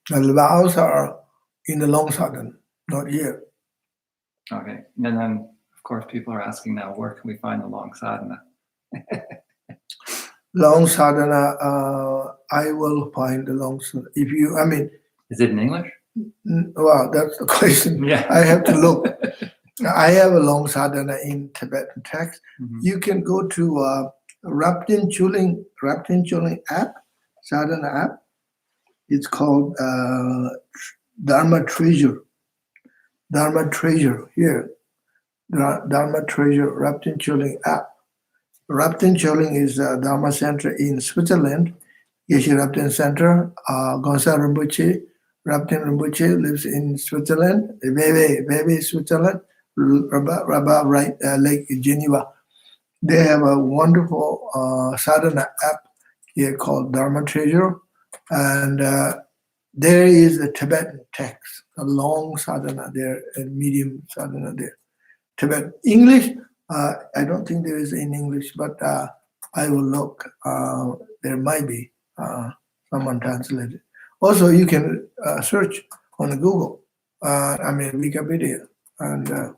A: the vows are in the long sadhana, not here.
B: Okay, and then of course people are asking now, where can we find the long sadhana?
A: Long sadhana, I will find the long sadhana.
B: Is it in English?
A: Well, that's the question.
B: Yeah.
A: I have to look. I have a long sadhana in Tibetan text. You can go to Raptin Chuling app, sadhana app. It's called Dharma Treasure. Dharma Treasure here. Dharma Treasure Raptin Chuling app. Raptin Choling is a Dharma center in Switzerland. Geshe Raptin Center, Gonsa Rinpoche. Raptin Rinpoche lives in Switzerland, Veve, Switzerland, Rabba, right, Lake Geneva. They have a wonderful sadhana app here called Dharma Treasure. And there is a Tibetan text, a long sadhana there, a medium sadhana there. Tibetan. English, I don't think there is in English, but I will look. There might be someone translated. Also, you can search on Google, Wikipedia, and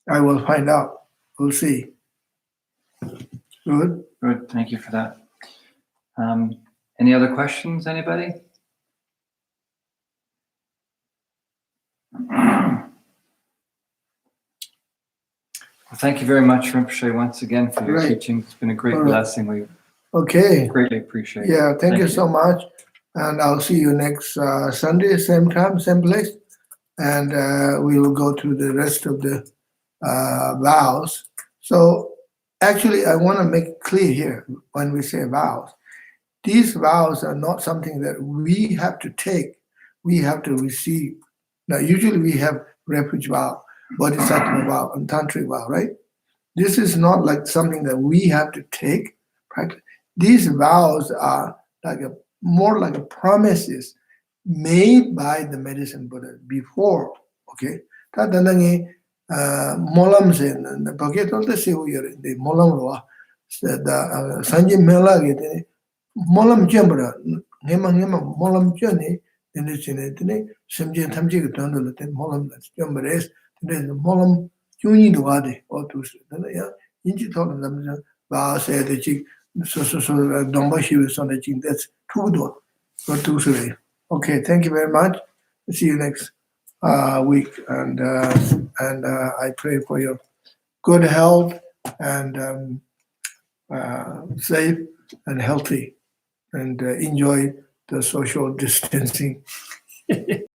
A: I will find out. We'll see. Good.
B: Good. Thank you for that. Any other questions, anybody? Well, thank you very much, Rinpoche, once again for your teaching. It's been a great blessing. We greatly appreciate it.
A: Yeah, thank you so much. And I'll see you next Sunday, same time, same place. And we will go through the rest of the vows. So actually, I want to make it clear here when we say vows. These vows are not something that we have to take. We have to receive. Now, usually we have refuge vow, bodhisattva vow, and tantric vow, right? This is not like something that we have to take. Practice. These vows are more like a promises made by the medicine Buddha before. Okay, that molam sen the paket all the the molam the Sanjay Mela get molam jambra nema molam jani in the Chinese Simjin Tamji Tundle molam jambres the molam juni duade or to inji talk them say the chick so Dombashi was on the chick that's two door or two survey. Okay, thank you very much. See you next week, and I pray for your good health and safe and healthy, and enjoy the social distancing.